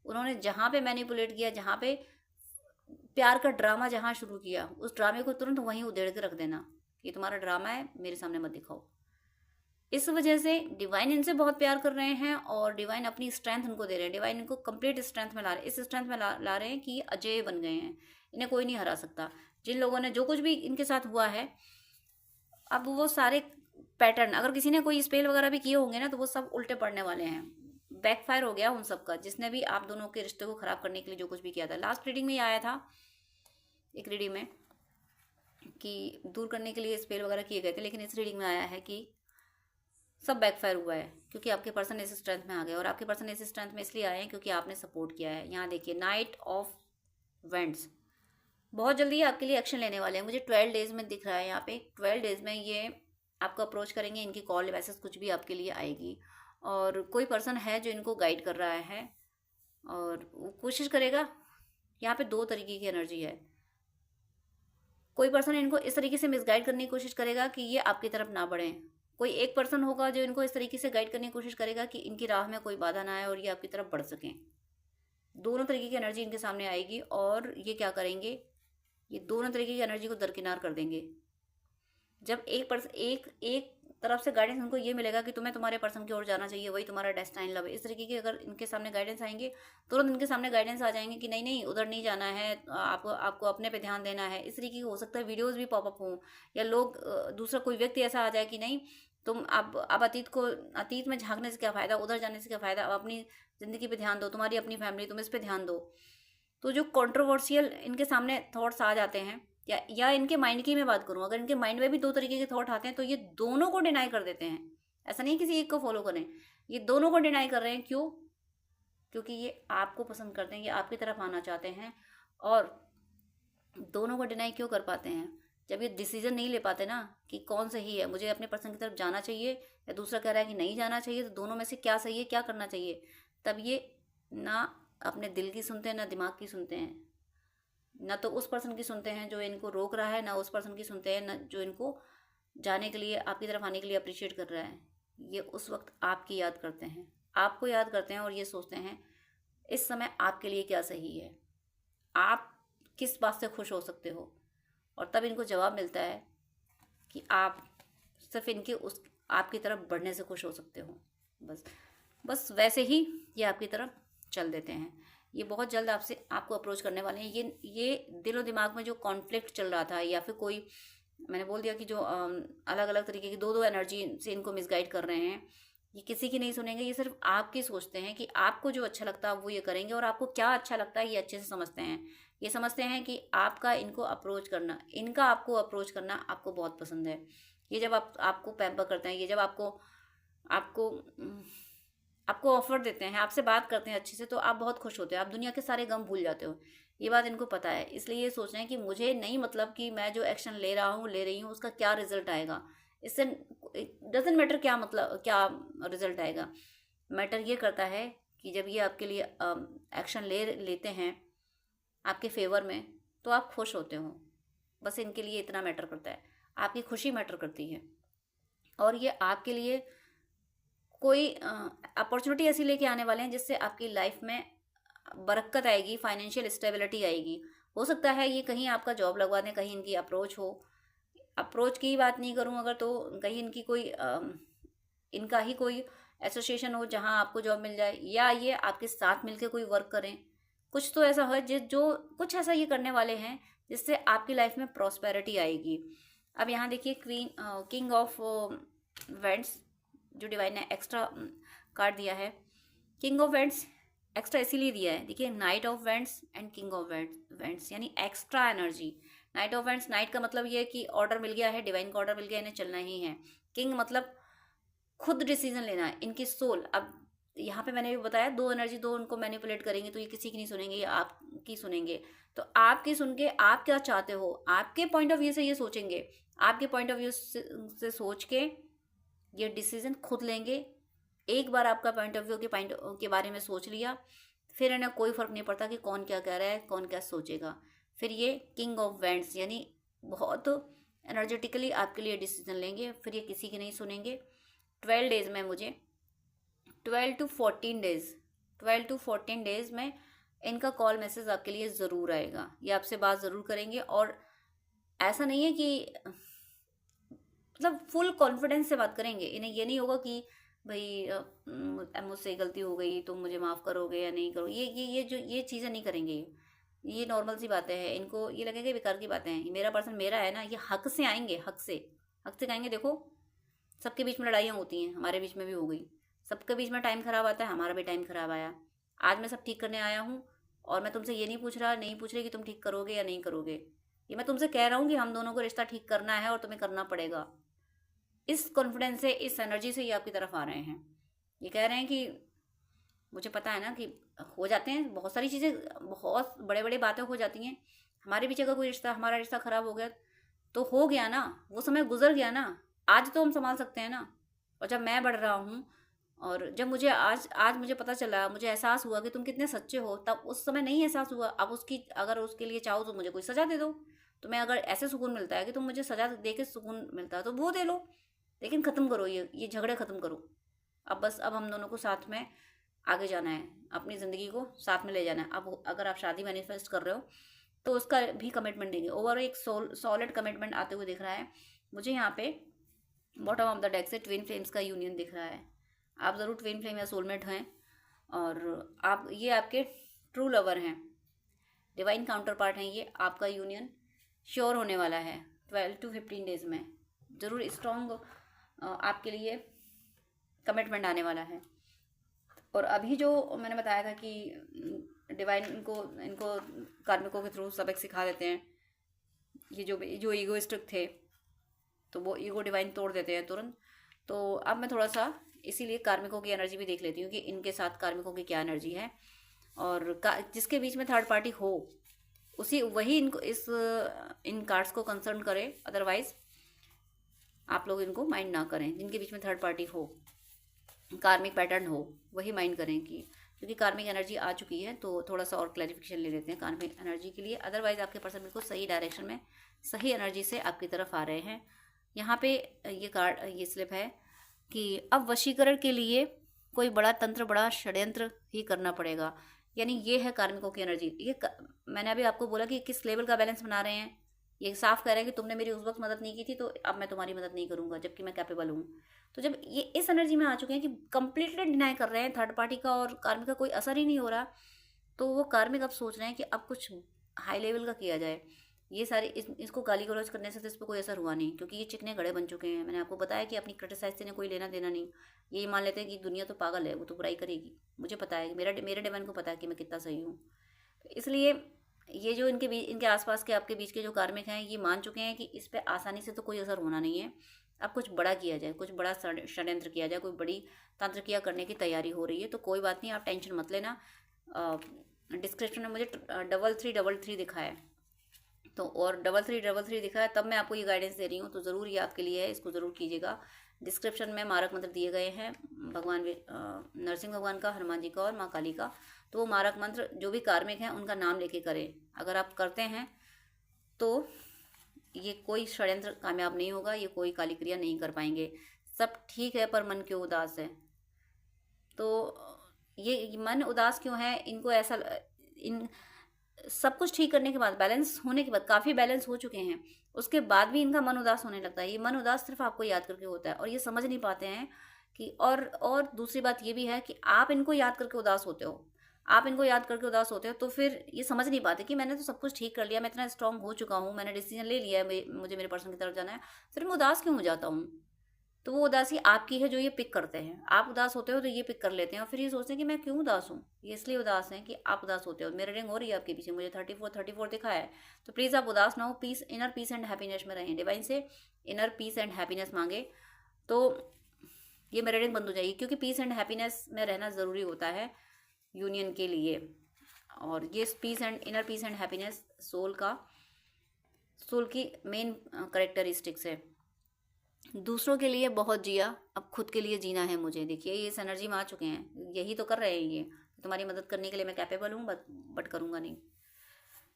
उन्होंने जहाँ पे मैनिपुलेट किया, जहाँ पे प्यार का ड्रामा जहाँ शुरू किया, उस ड्रामे को तुरंत वहीं उधेड़ के रख देना कि तुम्हारा ड्रामा है, मेरे सामने मत दिखाओ। इस वजह से डिवाइन इनसे बहुत प्यार कर रहे हैं, और डिवाइन अपनी स्ट्रेंथ इनको दे रहे हैं। डिवाइन इनको कंप्लीट स्ट्रेंथ में ला रहे हैं। इस स्ट्रेंथ में ला रहे हैं कि ये अजय बन गए हैं, इन्हें कोई नहीं हरा सकता। जिन लोगों ने जो कुछ भी इनके साथ हुआ है, अब वो सारे पैटर्न, अगर किसी ने कोई स्पेल वगैरह भी किए होंगे ना, तो वो सब उल्टे पड़ने वाले हैं। बैकफायर हो गया उन सबका, जिसने भी आप दोनों के रिश्ते को खराब करने के लिए जो कुछ भी किया था। लास्ट रीडिंग में ही आया था, एक रीडिंग में, कि दूर करने के लिए स्पेल वगैरह किए गए थे, लेकिन इस रीडिंग में आया है कि सब बैकफायर हुआ है, क्योंकि आपके पर्सन इस स्ट्रेंथ में आ गए। और आपके पर्सन इस स्ट्रेंथ में इसलिए आए हैं क्योंकि आपने सपोर्ट किया है। यहाँ देखिए, नाइट ऑफ वेंट्स, बहुत जल्दी आपके लिए एक्शन लेने वाले हैं। मुझे 12 डेज में दिख रहा है यहाँ पे। 12 डेज में ये आपको अप्रोच करेंगे, इनकी कॉल मैसेज कुछ भी आपके लिए आएगी। और कोई पर्सन है जो इनको गाइड कर रहा है, और वो कोशिश करेगा। यहाँ पे दो तरीके की एनर्जी है। कोई पर्सन इनको इस तरीके से मिसगाइड करने की कोशिश करेगा कि ये आपकी तरफ ना बढ़ें। कोई एक पर्सन होगा जो इनको इस तरीके से गाइड करने की कोशिश करेगा कि इनकी राह में कोई बाधा ना आए और ये आपकी तरफ बढ़ सकें। दोनों तरीके की एनर्जी इनके सामने आएगी, और ये क्या करेंगे? ये दोनों तरीके की एनर्जी को दरकिनार कर देंगे। जब एक तरफ से गाइडेंस उनको ये मिलेगा कि तुम्हें तुम्हारे पर्सन की ओर जाना चाहिए, वही तुम्हारा डेस्टाइन लव है, इस तरीके के अगर इनके सामने गाइडेंस आएंगे, तुरंत इनके सामने गाइडेंस आ जाएंगे कि नहीं नहीं, उधर नहीं जाना है, आपको अपने पे ध्यान देना है। इस तरीके की हो सकता है वीडियोस भी पॉपअप हों, या लोग दूसरा कोई व्यक्ति ऐसा आ जाए कि नहीं, तुम अब अतीत में झांकने से क्या फ़ायदा, उधर जाने से क्या फ़ायदा, अब अपनी ज़िंदगी पे ध्यान दो, तुम्हारी अपनी फैमिली, तुम इस पर ध्यान दो। तो जो कंट्रोवर्शियल इनके सामने थॉट्स आ जाते हैं, या इनके माइंड की मैं बात करूं, अगर इनके माइंड में भी दो तरीके के थॉट आते हैं, तो ये दोनों को डिनाई कर देते हैं। ऐसा नहीं किसी एक को फॉलो करें, ये दोनों को डिनाई कर रहे हैं। क्यों? क्योंकि ये आपको पसंद करते हैं, ये आपकी तरफ आना चाहते हैं। और दोनों को डिनाई क्यों कर पाते हैं? जब ये डिसीजन नहीं ले पाते ना कि कौन सही है, मुझे अपने पर्सन की तरफ जाना चाहिए या दूसरा कह रहा है कि नहीं जाना चाहिए, तो दोनों में से क्या सही है, क्या करना चाहिए, तब ये ना अपने दिल की सुनते हैं, ना दिमाग की सुनते हैं, ना तो उस पर्सन की सुनते हैं जो इनको रोक रहा है, ना उस पर्सन की सुनते हैं ना जो इनको जाने के लिए, आपकी तरफ आने के लिए अप्रिशिएट कर रहा है। ये उस वक्त आपकी याद करते हैं, आपको याद करते हैं, और ये सोचते हैं इस समय आपके लिए क्या सही है, आप किस बात से खुश हो सकते हो। और तब इनको जवाब मिलता है कि आप सिर्फ इनके उस आपकी तरफ बढ़ने से खुश हो सकते हो। बस वैसे ही ये आपकी तरफ चल देते हैं। ये बहुत जल्द आपको अप्रोच करने वाले हैं। ये दिलो दिमाग में जो कॉन्फ्लिक्ट चल रहा था, या फिर कोई, मैंने बोल दिया कि जो अलग अलग तरीके की दो एनर्जी से इनको मिसगाइड कर रहे हैं, ये किसी की नहीं सुनेंगे। ये सिर्फ आपकी सोचते हैं कि आपको जो अच्छा लगता है वो ये करेंगे, और आपको क्या अच्छा लगता है ये अच्छे से समझते हैं। ये समझते हैं कि आपका इनको अप्रोच करना, इनका आपको अप्रोच करना आपको बहुत पसंद है। ये जब आपको पैम्पर करते हैं, ये जब आपको आपको ऑफर देते हैं, आपसे बात करते हैं अच्छे से, तो आप बहुत खुश होते हो, आप दुनिया के सारे गम भूल जाते हो। ये बात इनको पता है, इसलिए ये सोच रहे हैं कि मुझे नहीं मतलब कि मैं जो एक्शन ले रही हूँ उसका क्या रिजल्ट आएगा, इससे डजेंट मैटर क्या मतलब क्या रिजल्ट आएगा। मैटर ये करता है कि जब ये आपके लिए एक्शन लेते हैं आपके फेवर में, तो आप खुश होते हो। बस इनके लिए इतना मैटर करता है। आपकी खुशी मैटर करती है, और ये आपके लिए कोई अपॉर्चुनिटी ऐसी लेके आने वाले हैं जिससे आपकी लाइफ में बरकत आएगी, फाइनेंशियल स्टेबिलिटी आएगी। हो सकता है ये कहीं आपका जॉब लगवा दें, कहीं इनकी अप्रोच हो, अप्रोच की बात नहीं करूं अगर, तो कहीं इनकी कोई इनका ही कोई एसोसिएशन हो जहां आपको जॉब मिल जाए, या ये आपके साथ मिलकर कोई वर्क करें। कुछ तो ऐसा हो जो कुछ ऐसा ये करने वाले हैं जिससे आपकी लाइफ में प्रॉस्पेरिटी आएगी। अब यहाँ देखिए किंग ऑफ वेंट्स जो डिवाइन ने एक्स्ट्रा कार्ड दिया है। किंग ऑफ वेंट्स एक्स्ट्रा इसीलिए दिया है, देखिए knight of wands and king of wands यानी extra energy. Knight of wands, knight का मतलब ये है कि ऑर्डर मिल गया है, डिवाइन का ऑर्डर मिल गया है, इन्हें चलना ही है। किंग मतलब खुद डिसीजन लेना है, इनकी सोल। अब यहाँ पे मैंने भी बताया दो एनर्जी, दो उनको मैनिपुलेट करेंगे, तो ये किसी की नहीं सुनेंगे, ये आपकी सुनेंगे। तो आपकी सुन के आप क्या चाहते हो, आपके पॉइंट ऑफ व्यू से ये सोचेंगे, आपके पॉइंट ऑफ व्यू से सोच के ये डिसीजन खुद लेंगे। एक बार आपका पॉइंट ऑफ व्यू के पॉइंट के बारे में सोच लिया, फिर इन्हें कोई फर्क नहीं पड़ता कि कौन क्या कह रहा है, कौन क्या सोचेगा। फिर ये किंग ऑफ वेंट्स यानी बहुत एनर्जेटिकली आपके लिए डिसीजन लेंगे, फिर ये किसी की नहीं सुनेंगे। 12 डेज में मुझे 12 to 14 डेज 12 to 14 डेज में इनका कॉल मैसेज आपके लिए ज़रूर आएगा, ये आपसे बात ज़रूर करेंगे। और ऐसा नहीं है कि मतलब फुल कॉन्फिडेंस से बात करेंगे, इन्हें ये नहीं होगा कि भाई मुझसे गलती हो गई तो मुझे माफ़ करोगे या नहीं करोगे, ये चीज़ें नहीं करेंगे। ये नॉर्मल सी बातें हैं, इनको ये लगेगा बेकार की बातें हैं। मेरा पर्सन मेरा है ना, ये हक से आएंगे, हक से कहेंगे देखो सबके बीच में लड़ाइयाँ होती हैं, हमारे बीच में भी हो गई, सबके बीच में टाइम ख़राब आता है, हमारा भी टाइम ख़राब आया। आज मैं सब ठीक करने आया हूँ, और मैं तुमसे ये नहीं पूछ रही कि तुम ठीक करोगे या नहीं करोगे। ये मैं तुमसे कह रहा हूँ कि हम दोनों को रिश्ता ठीक करना है और तुम्हें करना पड़ेगा। इस कॉन्फिडेंस से, इस एनर्जी से ये आपकी तरफ आ रहे हैं। ये कह रहे हैं कि मुझे पता है ना कि हो जाते हैं बहुत सारी चीज़ें, बहुत बड़े बड़े बातें हो जाती हैं हमारे बीच। अगर कोई रिश्ता, हमारा रिश्ता ख़राब हो गया तो हो गया ना, वो समय गुजर गया ना, आज तो हम संभाल सकते हैं ना। और जब मैं बढ़ रहा हूँ, और जब मुझे आज मुझे पता चला, मुझे एहसास हुआ कि तुम कितने सच्चे हो, तब उस समय नहीं एहसास हुआ। अब उसकी अगर उसके लिए चाहो तो मुझे कोई सज़ा दे दो, तुम्हें अगर ऐसे सुकून मिलता है कि तुम मुझे सज़ा दे के सुकून मिलता है तो वो दे लो, लेकिन ख़त्म करो ये झगड़े ख़त्म करो। अब बस अब हम दोनों को साथ में आगे जाना है, अपनी ज़िंदगी को साथ में ले जाना है। अब अगर आप शादी मैनिफेस्ट कर रहे हो तो उसका भी कमिटमेंट देंगे। ओवर एक सॉलिड कमिटमेंट आते हुए दिख रहा है मुझे यहाँ पे। बॉटम ऑफ द डेक से ट्विन फ्लेम्स का यूनियन दिख रहा है। आप ज़रूर ट्विन फ्लेम या सोलमेट हैं, और आप ये आपके ट्रू लवर हैं, डिवाइन काउंटर पार्ट हैं। ये आपका यूनियन श्योर होने वाला है 12 to 15 डेज में। ज़रूर स्ट्रॉन्ग आपके लिए कमिटमेंट आने वाला है। और अभी जो मैंने बताया था कि डिवाइन इनको कार्मिकों के थ्रू सबक सिखा देते हैं। ये जो ईगोइस्टिक थे तो वो ईगो डिवाइन तोड़ देते हैं तुरंत। तो अब मैं थोड़ा सा इसीलिए कार्मिकों की एनर्जी भी देख लेती हूँ कि इनके साथ कार्मिकों की क्या एनर्जी है, और जिसके बीच में थर्ड पार्टी हो वही इनको इन कार्ड्स को कंसर्न करे। अदरवाइज आप लोग इनको माइंड ना करें। जिनके बीच में थर्ड पार्टी हो, कार्मिक पैटर्न हो, वही माइंड करें कि क्योंकि कार्मिक एनर्जी आ चुकी है। तो थोड़ा सा और क्लैरिफिकेशन ले लेते हैं कार्मिक एनर्जी के लिए। अदरवाइज आपके पर्सन बिल्कुल सही डायरेक्शन में, सही एनर्जी से आपकी तरफ आ रहे हैं। यहाँ पे ये स्लिप है कि अब वशीकरण के लिए कोई बड़ा तंत्र, बड़ा षड्यंत्र ही करना पड़ेगा। यानी ये है कार्मिकों की एनर्जी। मैंने अभी आपको बोला कि किस लेवल का बैलेंस बना रहे हैं। ये साफ कह रहे हैं कि तुमने मेरी उस वक्त मदद नहीं की थी तो अब मैं तुम्हारी मदद नहीं करूँगा, जबकि मैं कैपेबल हूँ। तो जब ये इस एनर्जी में आ चुके हैं कि कंप्लीटली डिनाई कर रहे हैं, थर्ड पार्टी का और कार्मिक का कोई असर ही नहीं हो रहा, तो वो कार्मिक अब सोच रहे हैं कि अब कुछ हाई लेवल का किया जाए। ये सारे इसको गाली गलौज करने से तो इस पर कोई असर हुआ नहीं, क्योंकि ये चिकने गड़े बन चुके हैं। मैंने आपको बताया कि अपनी क्रिटिसाइज से कोई लेना देना नहीं। ये मान लेते हैं कि दुनिया तो पागल है, वो तो बुराई करेगी। मुझे पता है, मेरे डिवाइन को पता है कि मैं कितना सही हूँ। तो इसलिए ये जो इनके आसपास के आपके बीच के जो कार्मिक हैं, ये मान चुके हैं कि इस पर आसानी से तो कोई असर होना नहीं है। अब कुछ बड़ा किया जाए, कुछ बड़ा षड्यंत्र किया जाए, कोई बड़ी तांत्रिकिया करने की तैयारी हो रही है। तो कोई बात नहीं, आप टेंशन मत लेना। डिस्क्रिप्शन में मुझे 3333 दिखा है, तो और 3333 दिखा है, तब मैं आपको ये गाइडेंस दे रही हूँ। तो ज़रूर ये आपके लिए है, इसको ज़रूर कीजिएगा। डिस्क्रिप्शन में मारक मंत्र दिए गए हैं, भगवान नरसिंह भगवान का, हनुमान जी का और माँ काली का। तो वो मारक मंत्र जो भी कार्मिक हैं उनका नाम लेके करें। अगर आप करते हैं तो ये कोई षड्यंत्र कामयाब नहीं होगा, ये कोई काली क्रिया नहीं कर पाएंगे। सब ठीक है पर मन क्यों उदास है। तो ये मन उदास क्यों है, इनको ऐसा इन सब कुछ ठीक करने के बाद, बैलेंस होने के बाद, काफ़ी बैलेंस हो चुके हैं, उसके बाद भी इनका मन उदास होने लगता है। ये मन उदास सिर्फ आपको याद करके होता है और ये समझ नहीं पाते हैं कि और दूसरी बात ये भी है कि आप इनको याद करके उदास होते हो। आप इनको याद करके उदास होते हो तो फिर ये समझ नहीं पाते कि मैंने तो सब कुछ ठीक कर लिया, मैं इतना स्ट्रांग हो चुका हूँ, मैंने डिसीजन ले लिया है, मुझे मेरे पर्सन की तरफ जाना है, फिर मैं उदास क्यों हो जाता हूँ। तो वो उदासी आपकी है जो ये पिक करते हैं। आप उदास होते हो तो ये पिक कर लेते हैं और फिर ये सोचते हैं कि मैं क्यों उदास हूँ। ये इसलिए उदास हैं कि आप उदास होते हो। मिररिंग हो रही है आपके पीछे, मुझे 34 दिखा है। तो प्लीज़ आप उदास ना हो, peace, inner peace and happiness में रहें। डिवाइन से इनर पीस एंड हैप्पीनेस मांगे तो ये मिररिंग बंद हो जाएगी, क्योंकि पीस एंड हैप्पीनेस में रहना ज़रूरी होता है यूनियन के लिए। और ये peace and inner peace and happiness soul की मेन करेक्टरिस्टिक्स है। दूसरों के लिए बहुत जिया, अब खुद के लिए जीना है मुझे। देखिए ये इस एनर्जी में आ चुके हैं, यही तो कर रहे हैं ये। तुम्हारी मदद करने के लिए मैं कैपेबल हूँ, बट करूँगा नहीं।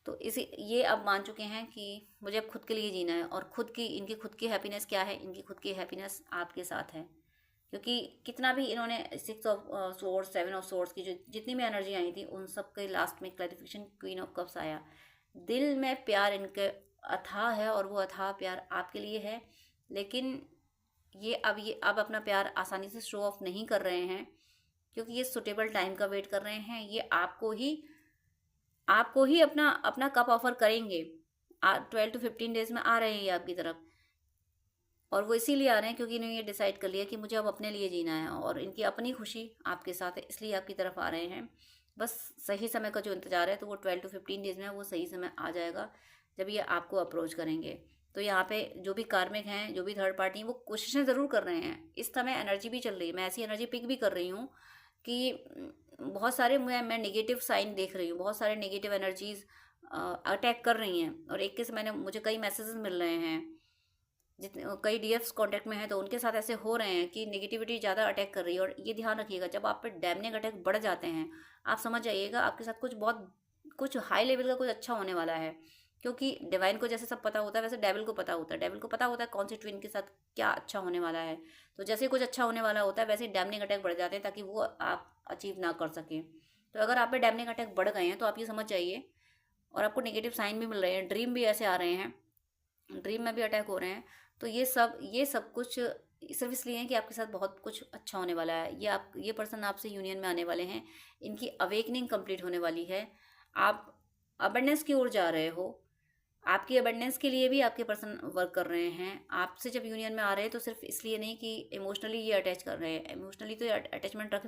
तो इसी ये अब मान चुके हैं कि मुझे अब खुद के लिए जीना है। और इनकी खुद की हैप्पीनेस क्या है, इनकी खुद की हैप्पीनेस आपके साथ है। क्योंकि कितना भी इन्होंने 6 ऑफ सोर्ड्स, 7 ऑफ सोर्ड्स की जो जितनी भी एनर्जी आई थी, उन सब के लास्ट में क्लैरिफिकेशन क्वीन ऑफ कप्स आया। दिल में प्यार इनके अथाह है और वो अथाह प्यार आपके लिए है। लेकिन ये अब अपना प्यार आसानी से शो ऑफ नहीं कर रहे हैं, क्योंकि ये सुटेबल टाइम का वेट कर रहे हैं। ये आपको ही अपना अपना कप ऑफर करेंगे। 12 to 15 डेज में आ रहे हैं ये आपकी तरफ। और वो इसीलिए आ रहे हैं क्योंकि इन्होंने ये डिसाइड कर लिया कि मुझे अब अपने लिए जीना है और इनकी अपनी खुशी आपके साथ है, इसलिए आपकी तरफ आ रहे हैं। बस सही समय का जो इंतज़ार है, तो वो 12 to 15 डेज में वो सही समय आ जाएगा जब ये आपको अप्रोच करेंगे। तो यहाँ पे जो भी कार्मिक हैं, जो भी थर्ड पार्टी हैं, वो कोशिशें ज़रूर कर रहे हैं। इस समय एनर्जी भी चल रही है, मैं ऐसी एनर्जी पिक भी कर रही हूँ कि बहुत सारे मैं नेगेटिव साइन देख रही हूँ, बहुत सारे नेगेटिव एनर्जीज अटैक कर रही हैं। और एक के से मुझे कई मैसेजेस मिल रहे हैं, जितने कई डीएफ्स कांटेक्ट में हैं, तो उनके साथ ऐसे हो रहे हैं कि नेगेटिविटी ज़्यादा अटैक कर रही है। और ये ध्यान रखिएगा, जब आप पे डैमनिंग अटैक बढ़ जाते हैं, आप समझ जाइएगा आपके साथ कुछ हाई लेवल का कुछ अच्छा होने वाला है। क्योंकि डिवाइन को जैसे सब पता होता है, वैसे डेविल को पता होता है। डेविल को पता होता है कौन सी ट्विन के साथ क्या अच्छा होने वाला है। तो जैसे कुछ अच्छा होने वाला होता है, वैसे डैमनिंग अटैक बढ़ जाते हैं ताकि वो आप अचीव ना कर सकें। तो अगर आप पे डैमनिंग अटैक बढ़ गए हैं तो आप ये समझ जाइए। और आपको नेगेटिव साइन भी मिल रहे हैं, ड्रीम भी ऐसे आ रहे हैं, ड्रीम में भी अटैक हो रहे हैं। तो ये सब कुछ सिर्फ इसलिए है कि आपके साथ बहुत कुछ अच्छा होने वाला है। ये पर्सन आपसे यूनियन में आने वाले हैं, इनकी अवेकनिंग कंप्लीट होने वाली है। आप अबंडेंस की ओर जा रहे हो, आपकी अबंडेंस के लिए भी आपके पर्सन वर्क कर रहे हैं। आपसे जब यूनियन में आ रहे हैं तो सिर्फ इसलिए नहीं कि इमोशनली ये अटैच कर रहे हैं, इमोशनली तो अटैचमेंट रख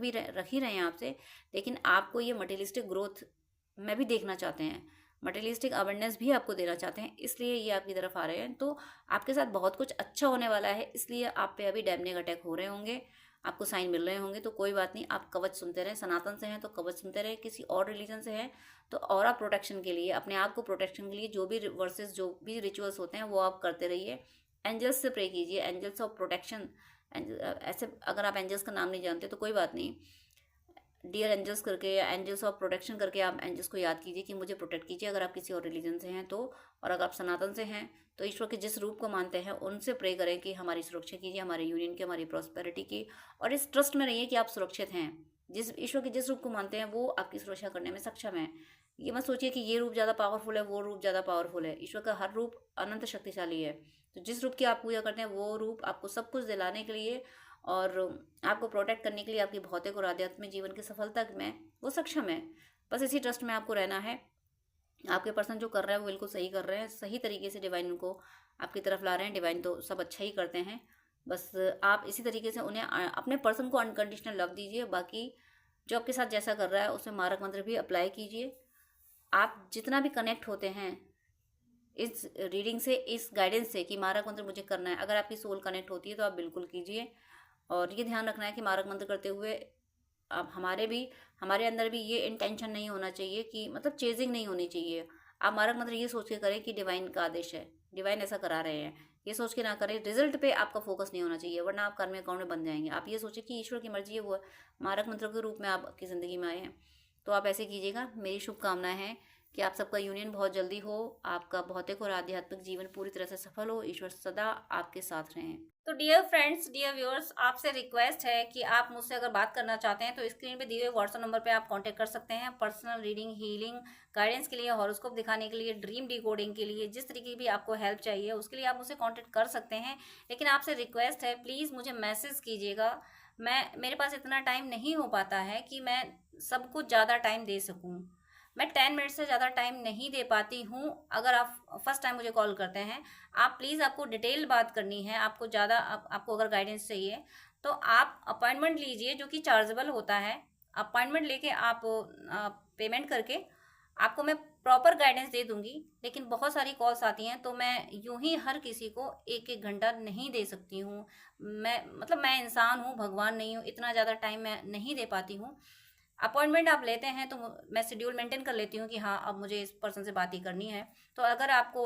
ही रहे हैं आपसे, लेकिन आपको ये मटेरियलिस्टिक ग्रोथ में भी देखना चाहते हैं, मटेरियलिस्टिक अवेयरनेस भी आपको देना चाहते हैं, इसलिए ये आपकी तरफ आ रहे हैं। तो आपके साथ बहुत कुछ अच्छा होने वाला है, इसलिए आप पे अभी डैमनिंग अटैक हो रहे होंगे, आपको साइन मिल रहे होंगे। तो कोई बात नहीं, आप कवच सुनते रहें। सनातन से हैं तो कवच सुनते रहें, किसी और रिलीजन से हैं तो ऑरा प्रोटेक्शन के लिए, अपने आप को प्रोटेक्शन के लिए जो भी वर्सेस, जो भी रिचुअल्स होते हैं वो आप करते रहिए। एंजल्स से प्रे कीजिए, एंजल्स ऑफ प्रोटेक्शन। ऐसे अगर आप एंजल्स का नाम नहीं जानते तो कोई बात नहीं, डियर एंजल्स करके या एंजल्स ऑफ प्रोटेक्शन करके आप एंजल्स को याद कीजिए कि मुझे प्रोटेक्ट कीजिए, अगर आप किसी और रिलीजन से हैं तो। और अगर आप सनातन से हैं तो ईश्वर के जिस रूप को मानते हैं उनसे प्रे करें कि हमारी सुरक्षा कीजिए, हमारे यूनियन की, हमारी प्रॉस्पेरिटी की। और इस ट्रस्ट में रहिए कि आप सुरक्षित हैं। जिस ईश्वर के जिस रूप को मानते हैं वो आपकी सुरक्षा करने में सक्षम है। ये मत सोचिए कि ये रूप ज़्यादा पावरफुल है, वो रूप ज़्यादा पावरफुल है। ईश्वर का हर रूप अनंत शक्तिशाली है। तो जिस रूप की आप पूजा करते हैं वो रूप आपको सब कुछ दिलाने के लिए और आपको प्रोटेक्ट करने के लिए, आपकी भौतिक और आध्यात्मिक जीवन की सफलता में वो सक्षम है। बस इसी ट्रस्ट में आपको रहना है। आपके पर्सन जो कर रहे हैं वो बिल्कुल सही कर रहे हैं, सही तरीके से डिवाइन उनको आपकी तरफ ला रहे हैं। डिवाइन तो सब अच्छा ही करते हैं, बस आप इसी तरीके से उन्हें, अपने पर्सन को अनकंडीशनल लव दीजिए। बाकी जो आपके साथ जैसा कर रहा है उसमें मारक मंत्र भी अप्लाई कीजिए। आप जितना भी कनेक्ट होते हैं इस रीडिंग से, इस गाइडेंस से कि मारक मंत्र मुझे करना है, अगर आपकी सोल कनेक्ट होती है तो आप बिल्कुल कीजिए। और ये ध्यान रखना है कि मारक मंत्र करते हुए अब हमारे अंदर भी ये इंटेंशन नहीं होना चाहिए कि मतलब चेजिंग नहीं होनी चाहिए। आप मारक मंत्र ये सोच के करें कि डिवाइन का आदेश है, डिवाइन ऐसा करा रहे हैं, ये सोच के ना करें। रिजल्ट पे आपका फोकस नहीं होना चाहिए, वरना आप कर्म अकाउंट में बन जाएंगे। आप ये सोचें कि ईश्वर की मर्जी है, वो मारक मंत्र के रूप में आपकी ज़िंदगी में आए हैं। तो आप ऐसे कीजिएगा। मेरी शुभकामनाएं हैं कि आप सबका यूनियन बहुत जल्दी हो, आपका भौतिक और आध्यात्मिक जीवन पूरी तरह से सफल हो। ईश्वर सदा आपके साथ रहें। तो डियर फ्रेंड्स, डियर व्यूअर्स, आपसे रिक्वेस्ट है कि आप मुझसे अगर बात करना चाहते हैं तो स्क्रीन पे दिए हुए व्हाट्सएप नंबर पे आप कांटेक्ट कर सकते हैं। पर्सनल रीडिंग, हीलिंग, गाइडेंस के लिए, हॉरोस्कोप दिखाने के लिए, ड्रीम डिकोडिंग के लिए, जिस तरीके की भी आपको हेल्प चाहिए उसके लिए आप मुझसे कांटेक्ट कर सकते हैं। लेकिन आपसे रिक्वेस्ट है, प्लीज़ मुझे मैसेज कीजिएगा। मेरे पास इतना टाइम नहीं हो पाता है कि मैं सब कुछ ज़्यादा टाइम दे सकूँ। मैं 10 मिनट से ज़्यादा टाइम नहीं दे पाती हूँ। अगर आप फर्स्ट टाइम मुझे कॉल करते हैं, आप प्लीज़, आपको डिटेल बात करनी है, आपको ज़्यादा आपको अगर गाइडेंस चाहिए तो आप अपॉइंटमेंट लीजिए, जो कि चार्जेबल होता है। अपॉइंटमेंट लेके आप पेमेंट करके आपको मैं प्रॉपर गाइडेंस दे दूंगी। लेकिन बहुत सारी कॉल्स आती हैं तो मैं यूं ही हर किसी को एक एक घंटा नहीं दे सकती हूँ। मैं इंसान हूँ, भगवान नहीं हूँ, इतना ज़्यादा टाइम मैं नहीं दे पाती हूँ। अपॉइंटमेंट आप लेते हैं तो मैं शेड्यूल मेंटेन कर लेती हूँ कि हाँ, अब मुझे इस पर्सन से बात ही करनी है। तो अगर आपको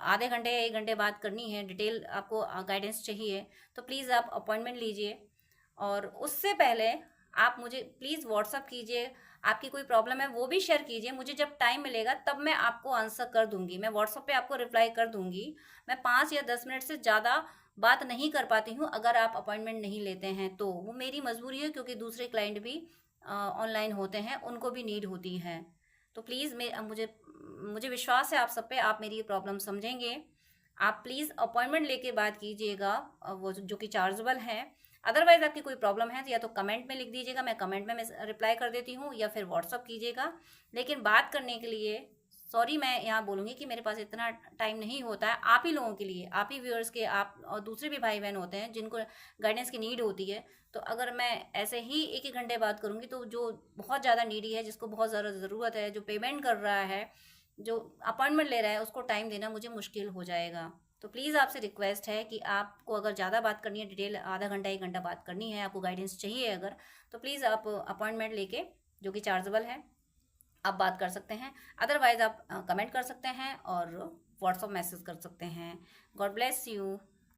आधे घंटे या 1 घंटे बात करनी है, डिटेल आपको गाइडेंस चाहिए, तो प्लीज़ आप अपॉइंटमेंट लीजिए। और उससे पहले आप मुझे प्लीज़ व्हाट्सअप कीजिए। आपकी कोई प्रॉब्लम है वो भी शेयर कीजिए। मुझे जब टाइम मिलेगा तब मैं आपको आंसर कर दूंगी। मैं व्हाट्सअप पे आपको रिप्लाई कर दूंगी। मैं 5 या 10 मिनट से ज़्यादा बात नहीं कर पाती हूँ अगर आप अपॉइंटमेंट नहीं लेते हैं तो। वो मेरी मजबूरी है, क्योंकि दूसरे क्लाइंट भी ऑनलाइन होते हैं, उनको भी नीड होती है। तो प्लीज़ मुझे मुझे विश्वास है आप सब पे, आप मेरी प्रॉब्लम समझेंगे। आप प्लीज़ अपॉइंटमेंट लेके बात कीजिएगा, वो जो कि चार्जेबल है। अदरवाइज़ आपकी कोई प्रॉब्लम है तो या तो कमेंट में लिख दीजिएगा, मैं कमेंट में मैं रिप्लाई कर देती हूँ, या फिर व्हाट्सअप कीजिएगा। लेकिन बात करने के लिए सॉरी, मैं यहाँ बोलूँगी कि मेरे पास इतना टाइम नहीं होता है। आप ही लोगों के लिए, आप ही व्यूअर्स के, आप और दूसरे भी भाई बहन होते हैं जिनको गाइडेंस की नीड होती है। तो अगर मैं ऐसे ही 1 1 घंटे बात करूँगी तो जो बहुत ज़्यादा नीडी है, जिसको बहुत ज़्यादा ज़रूरत है, जो पेमेंट कर रहा है, जो अपॉइंटमेंट ले रहा है, उसको टाइम देना मुझे मुश्किल हो जाएगा। तो प्लीज़ आपसे रिक्वेस्ट है कि आपको अगर ज़्यादा बात करनी है, डिटेल आधा घंटा 1 घंटा बात करनी है, आपको गाइडेंस चाहिए अगर, तो प्लीज़ आप अपॉइंटमेंट लेके, जो कि चार्जेबल है, आप बात कर सकते हैं। अदरवाइज़ आप कमेंट कर सकते हैं और व्हाट्सअप मैसेज कर सकते हैं। God bless you.